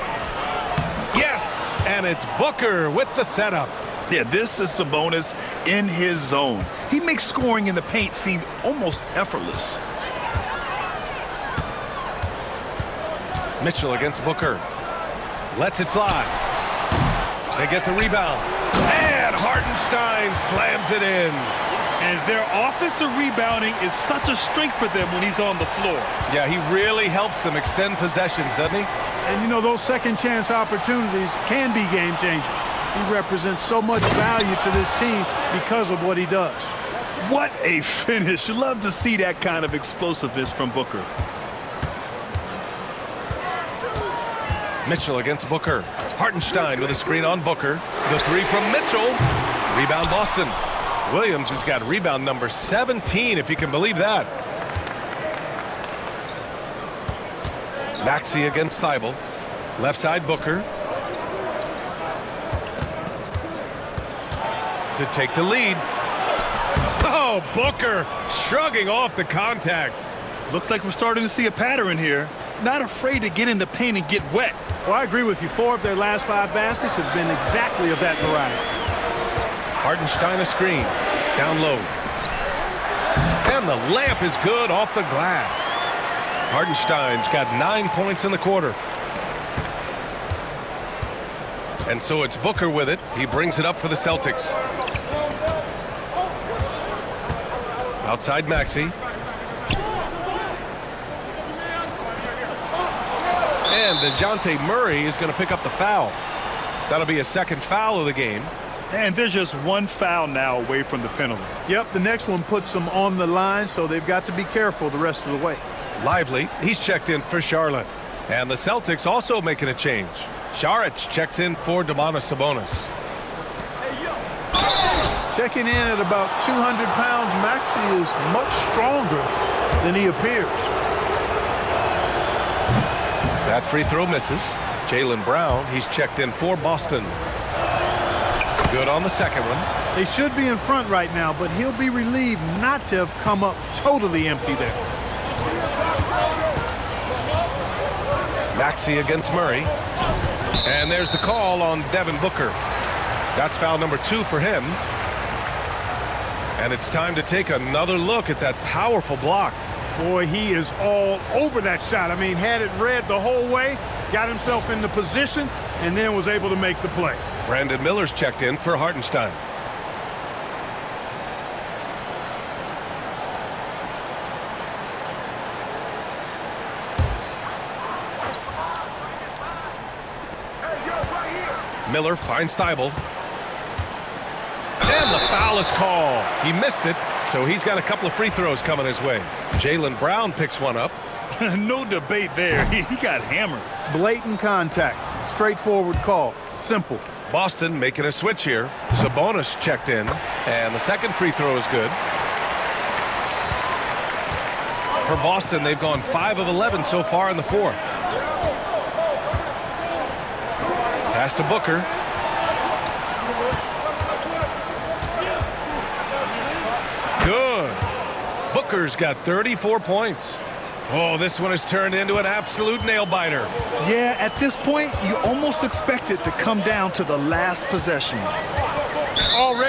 A: Yes, and it's Booker with the setup.
C: Yeah, this is Sabonis in his zone. He makes scoring in the paint seem almost effortless.
A: Mitchell against Booker. Lets it fly. They get the rebound. And Hartenstein slams it in.
C: And their offensive rebounding is such a strength for them when he's on the floor.
A: Yeah, he really helps them extend possessions, doesn't he?
B: And, you know, those second chance opportunities can be game changers. He represents so much value to this team because of what he does.
C: What a finish. Love to see that kind of explosiveness from Booker.
A: Mitchell against Booker. Hartenstein with a screen on Booker. The 3 from Mitchell. Rebound Boston. Williams has got rebound number 17, if you can believe that. Maxey against Thibault. Left side Booker. To take the lead. Oh, Booker shrugging off the contact.
C: Looks like we're starting to see a pattern here. Not afraid to get in the paint and get wet.
B: Well, I agree with you. 4 of their last 5 baskets have been exactly of that variety.
A: Hartenstein a screen. Down low. And the layup is good off the glass. Hartenstein's got 9 points in the quarter. And so it's Booker with it. He brings it up for the Celtics. Outside Maxey. And DeJounte Murray is going to pick up the foul. That'll be a second foul of the game.
C: And there's just 1 foul now away from the penalty.
B: Yep, the next one puts them on the line, so they've got to be careful the rest of the way.
A: Lively, he's checked in for Charlotte. And the Celtics also making a change. Saric checks in for Domantas Sabonis.
B: Checking in at about 200 pounds, Maxey is much stronger than he appears.
A: That free throw misses. Jaylen Brown, he's checked in for Boston. Good on the second one.
B: They should be in front right now, but he'll be relieved not to have come up totally empty there.
A: Maxey against Murray. And there's the call on Devin Booker. That's foul number 2 for him. And it's time to take another look at that powerful block.
B: Boy, he is all over that shot. I mean, had it read the whole way, got himself in the position, and then was able to make the play.
A: Brandon Miller's checked in for Hartenstein. Miller finds Thibault. And the foul is called. He missed it, so he's got a couple of free throws coming his way. Jaylen Brown picks one up.
C: No debate there. He got hammered.
B: Blatant contact. Straightforward call. Simple.
A: Boston making a switch here. Sabonis checked in, and the second free throw is good. For Boston, they've gone 5 of 11 so far in the fourth. Pass to Booker. Good. Booker's got 34 points. Oh, this one has turned into an absolute nail-biter.
C: Yeah, at this point, you almost expect it to come down to the last possession.
B: Already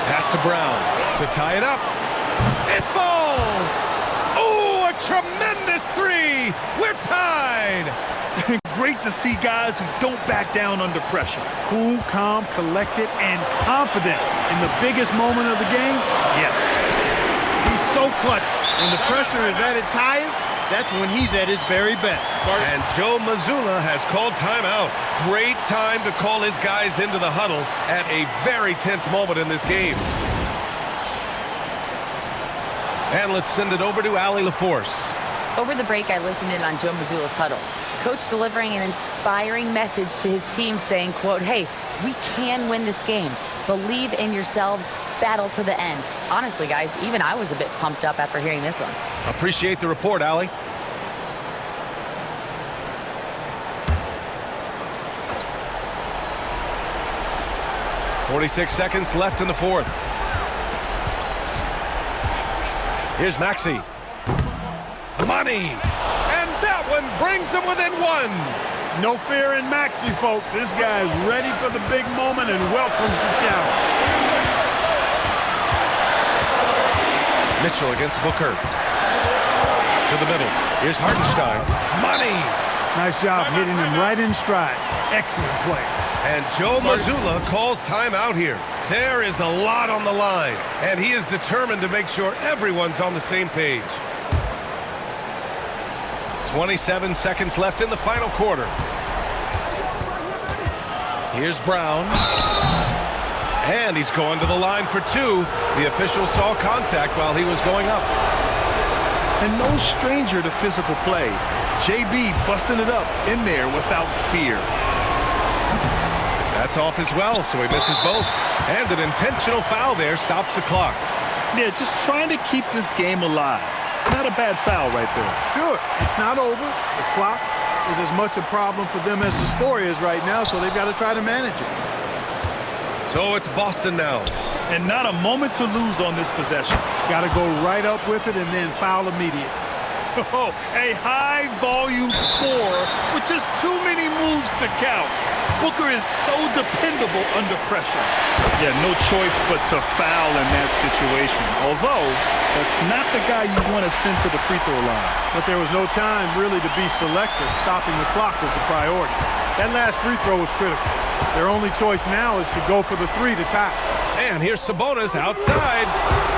A: Pass to Brown to tie it up. It falls! Oh, a tremendous three! We're tied!
C: Great to see guys who don't back down under pressure.
B: Cool, calm, collected, and confident in the biggest moment of the game. Yes. He's so clutch. When the pressure is at its highest, that's when he's at his very best.
A: And Joe Mazzulla has called timeout. Great time to call his guys into the huddle at a very tense moment in this game. And let's send it over to Allie LaForce.
D: Over the break, I listened in on Joe Mazzulla's huddle. Coach delivering an inspiring message to his team saying, quote, hey, we can win this game. Believe in yourselves. Battle to the end. Honestly, guys, even I was a bit pumped up after hearing this one.
A: Appreciate the report, Allie. "46 seconds left in the fourth. Here's Maxey. Money! And that one brings them within one.
B: No fear in Maxey, folks. This guy is ready for the big moment and welcomes the challenge.
A: Mitchell against Booker. To the middle. Here's Hartenstein. Money!
B: Nice job hitting him right in stride. Excellent play.
A: And Joe Mazzulla calls timeout here. There is a lot on the line, and he is determined to make sure everyone's on the same page. 27 seconds left in the final quarter. Here's Brown. And he's going to the line for two. The official saw contact while he was going up.
C: And no stranger to physical play. JB busting it up in there without fear.
A: That's off as well, so he misses both. And an intentional foul there stops the clock.
C: Yeah, just trying to keep this game alive. Not a bad foul right there.
B: Sure, it's not over. The clock is as much a problem for them as the score is right now, so they've got to try to manage it.
A: So it's Boston now.
C: And not a moment to lose on this possession.
B: Got to go right up with it and then foul immediate.
C: Oh, a high-volume score with just too many moves to count. Booker is so dependable under pressure. Yeah, no choice but to foul in that situation. Although, that's not the guy you want to send to the free throw line.
B: But there was no time really to be selective. Stopping the clock was the priority. That last free throw was critical. Their only choice now is to go for the three to tie.
A: And here's Sabonis outside.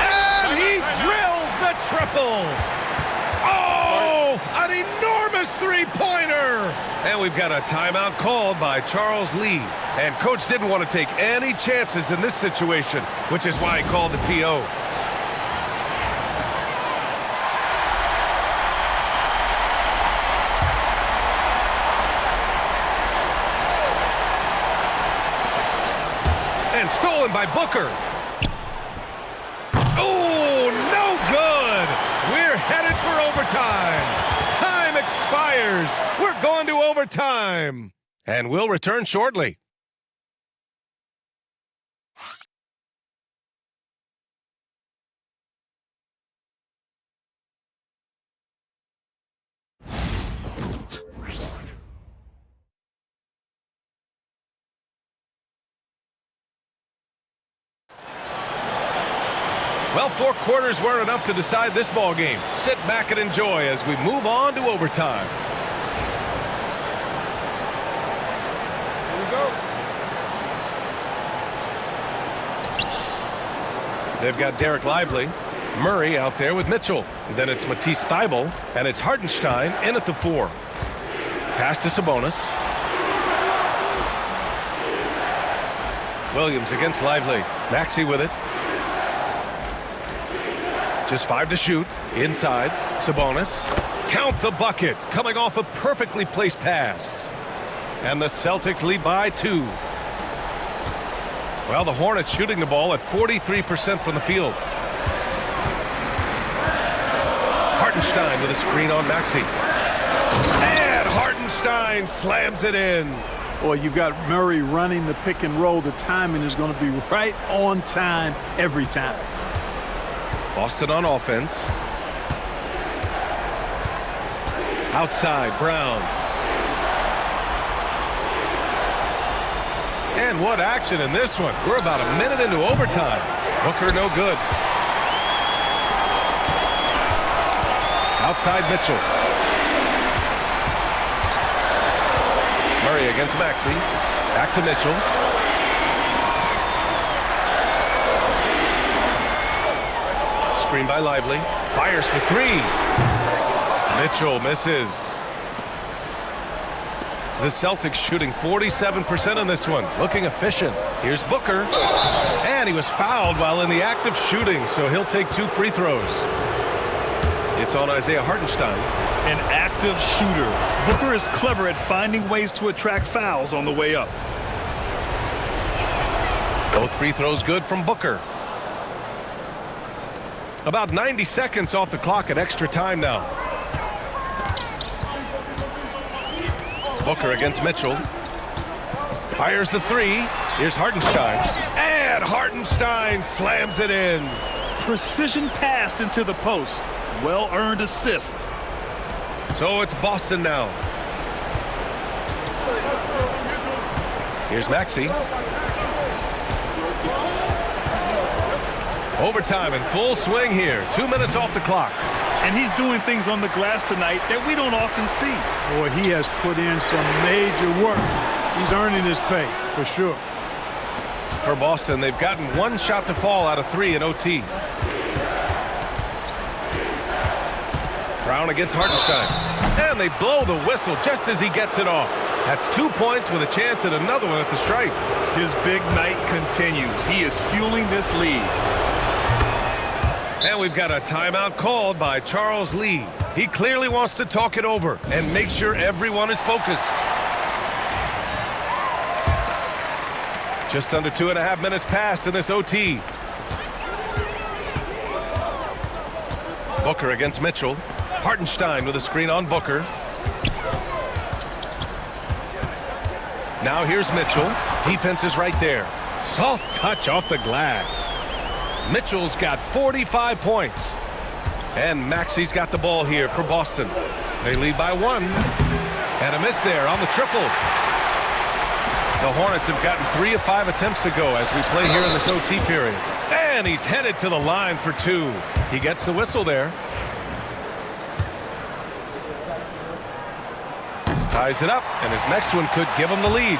A: And he drills the triple. Oh, an enormous three-pointer. And we've got a timeout called by Charles Lee. And Coach didn't want to take any chances in this situation, which is why he called the TO. And stolen by Booker. Oh, no good. We're headed for overtime. Time expires. We're going to overtime. And we'll return shortly. Well, 4 quarters weren't enough to decide this ball game. Sit back and enjoy as we move on to overtime.
G: Here we go.
A: They've got Derek Lively, Murray out there with Mitchell. Then it's Matisse Thybulle, and it's Hartenstein in at the 4. Pass to Sabonis. Williams against Lively. Maxey with it. Just 5 to shoot. Inside. Sabonis. Count the bucket. Coming off a perfectly placed pass. And the Celtics lead by 2. Well, the Hornets shooting the ball at 43% from the field. Hartenstein with a screen on Maxey. And Hartenstein slams it in.
B: Boy, you've got Murray running the pick and roll. The timing is going to be right on time every time.
A: Boston on offense. Outside, Brown. And what action in this one. We're about a minute into overtime. Booker, no good. Outside Mitchell. Murray against Maxey. Back to Mitchell. Screen by Lively. Fires for three. Mitchell misses. The Celtics shooting 47% on this one. Looking efficient. Here's Booker. And he was fouled while in the act of shooting, so he'll take 2 free throws. It's on Isaiah Hartenstein.
C: An active shooter. Booker is clever at finding ways to attract fouls on the way up.
A: Both free throws good from Booker. About 90 seconds off the clock at extra time now. Booker against Mitchell. Fires the three. Here's Hartenstein. And Hartenstein slams it in.
C: Precision pass into the post. Well-earned assist.
A: So it's Boston now. Here's Maxey. Overtime in full swing here. 2 minutes off the clock.
C: And he's doing things on the glass tonight that we don't often see.
B: Boy, he has put in some major work. He's earning his pay, for sure.
A: For Boston, they've gotten 1 shot to fall out of 3 in OT. Brown against Hartenstein. And they blow the whistle just as he gets it off. That's 2 points with a chance at another one at the stripe.
C: His big night continues. He is fueling this lead.
A: And we've got a timeout called by Charles Lee. He clearly wants to talk it over and make sure everyone is focused. Just under 2.5 minutes passed in this OT. Booker against Mitchell. Hartenstein with a screen on Booker. Now here's Mitchell. Defense is right there. Soft touch off the glass. Mitchell's got 45 points. And Maxey's got the ball here for Boston. They lead by 1. And a miss there on the triple. The Hornets have gotten 3 of 5 attempts to go as we play here in this OT period. And he's headed to the line for 2. He gets the whistle there. Ties it up, and his next one could give him the lead.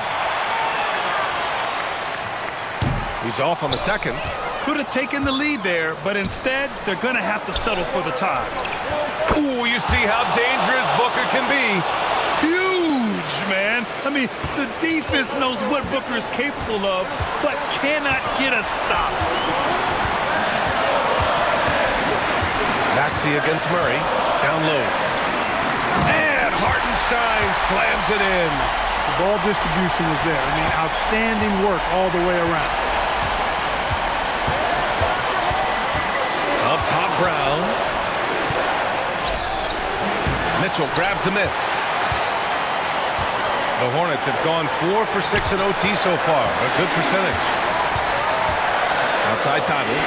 A: He's off on the second.
C: Could have taken the lead there, but instead, they're going to have to settle for the tie.
A: Ooh, you see how dangerous Booker can be.
C: Huge, man. I mean, the defense knows what Booker is capable of, but cannot get a stop.
A: Maxey against Murray. Down low. And Hartenstein slams it in.
B: The ball distribution was there. I mean, outstanding work all the way around.
A: Up top, Brown. Mitchell grabs a miss. The Hornets have gone 4 for 6 in OT so far. A good percentage. Outside Tyler.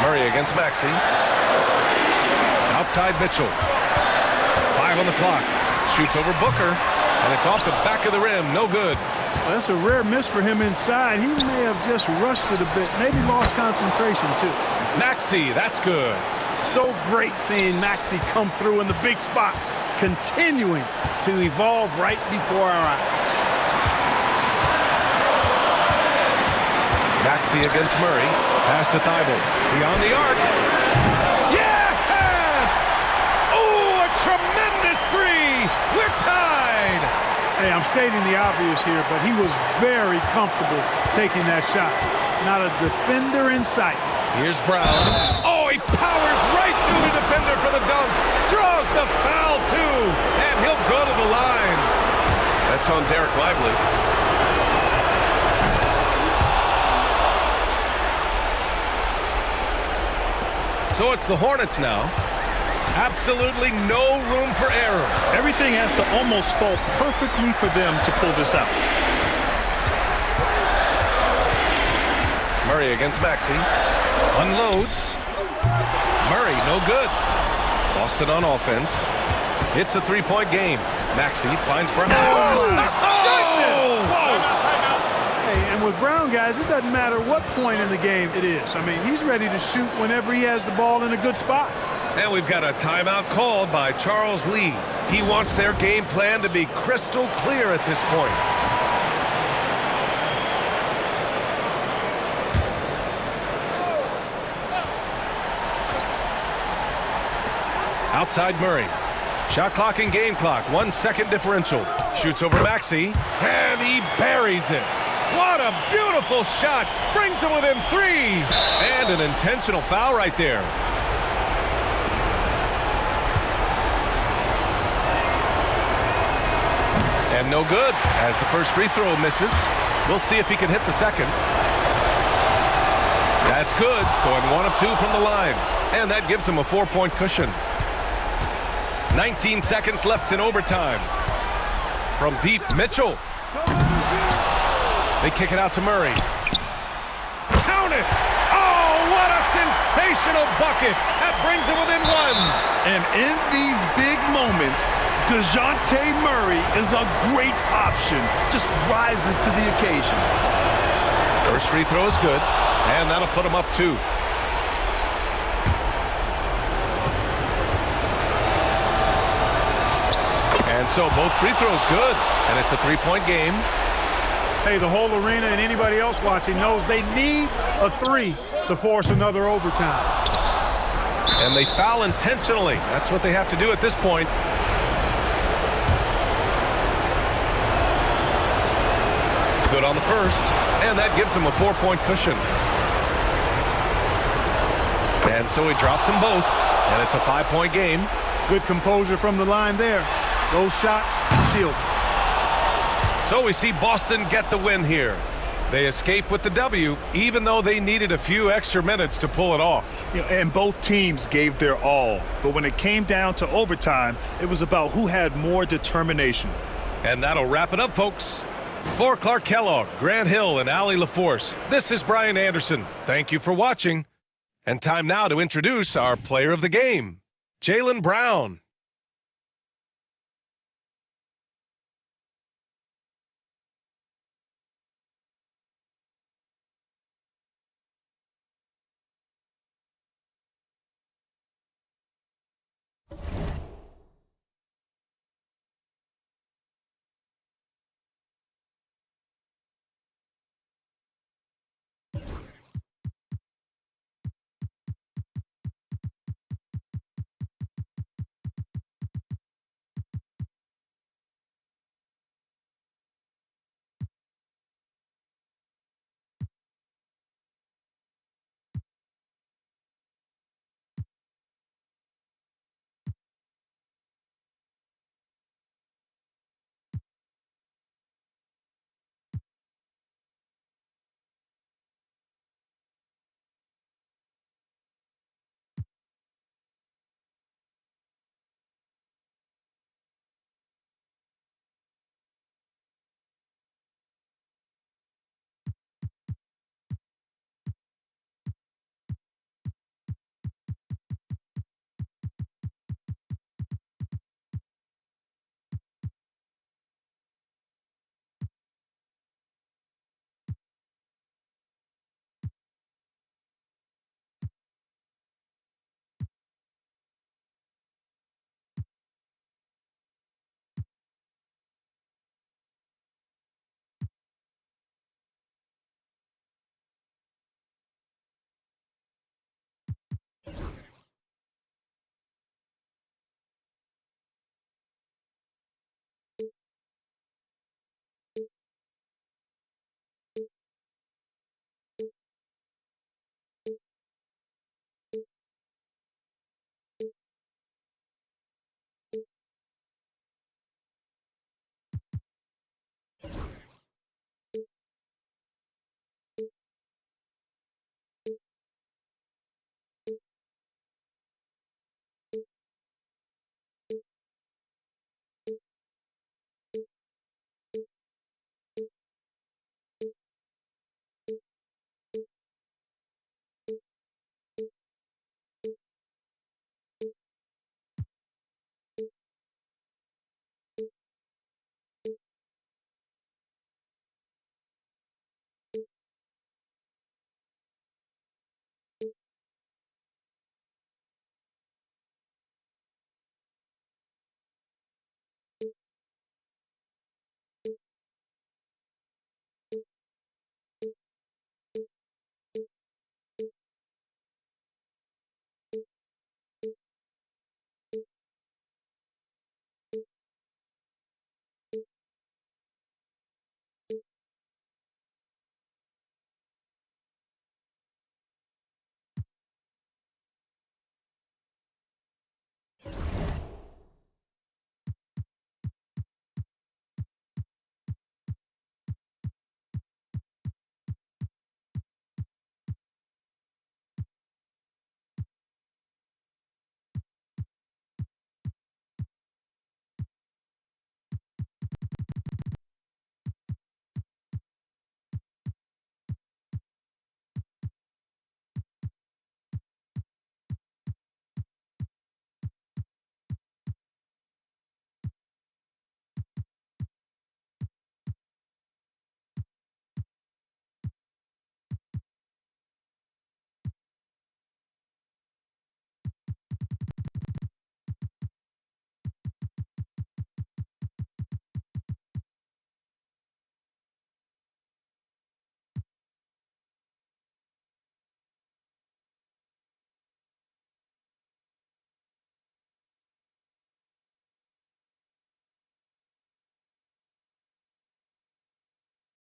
A: Murray against Maxey. Outside Mitchell. 5 on the clock. Shoots over Booker. And it's off the back of the rim. No good.
B: Well, that's a rare miss for him inside. He may have just rushed it a bit. Maybe lost concentration, too.
A: Maxey, that's good.
B: So great seeing Maxey come through in the big spots, continuing to evolve right before our eyes.
A: Maxey against Murray. Pass to Thibault. Beyond the arc. Yes! Oh, a tremendous 3! We're tied!
B: Hey, I'm stating the obvious here, but he was very comfortable taking that shot. Not a defender in sight.
A: Here's Brown. Oh, he powers right through the defender for the dunk. Draws the foul, too. And he'll go to the line. That's on Derek Lively. So it's the Hornets now. Absolutely no room for error.
C: Everything has to almost fall perfectly for them to pull this out.
A: Murray against Maxey. Unloads. Murray, no good. Boston on offense. It's a 3-point game. Maxey finds Brown.
B: Oh, my goodness! Whoa. Hey, and And with Brown, guys, it doesn't matter what point in the game it is. I mean, he's ready to shoot whenever he has the ball in a good spot.
A: And we've got a timeout called by Charles Lee. He wants their game plan to be crystal clear at this point. Outside Murray. Shot clock and game clock. 1 second differential. Shoots over Maxey. And he buries it. What a beautiful shot. Brings him within 3. And an intentional foul right there. And no good as the first free throw misses. We'll see if he can hit the second. That's good. Going 1 of 2 from the line. And that gives him a 4-point cushion. 19 seconds left in overtime. From deep, Mitchell. They kick it out to Murray. Count it! Oh, what a sensational bucket! That brings him within 1.
C: And in these big moments, DeJounte Murray is a great option. Just rises to the occasion.
A: First free throw is good, and that'll put him up 2. And so both free throws good, and it's a 3-point game.
B: Hey, the whole arena and anybody else watching knows they need a 3 to force another overtime.
A: And they foul intentionally. That's what they have to do at this point. Good on the first, and that gives him a 4-point cushion. And so he drops them both, and it's a 5-point game.
B: Good composure from the line there. Those shots sealed.
A: So we see Boston get the win here. They escape with the W, even though they needed a few extra minutes to pull it off.
C: And both teams gave their all. But when it came down to overtime, it was about who had more determination.
A: And that'll wrap it up, folks. For Clark Kellogg, Grant Hill, and Allie LaForce, this is Brian Anderson. Thank you for watching. And time now to introduce our player of the game, Jaylen Brown.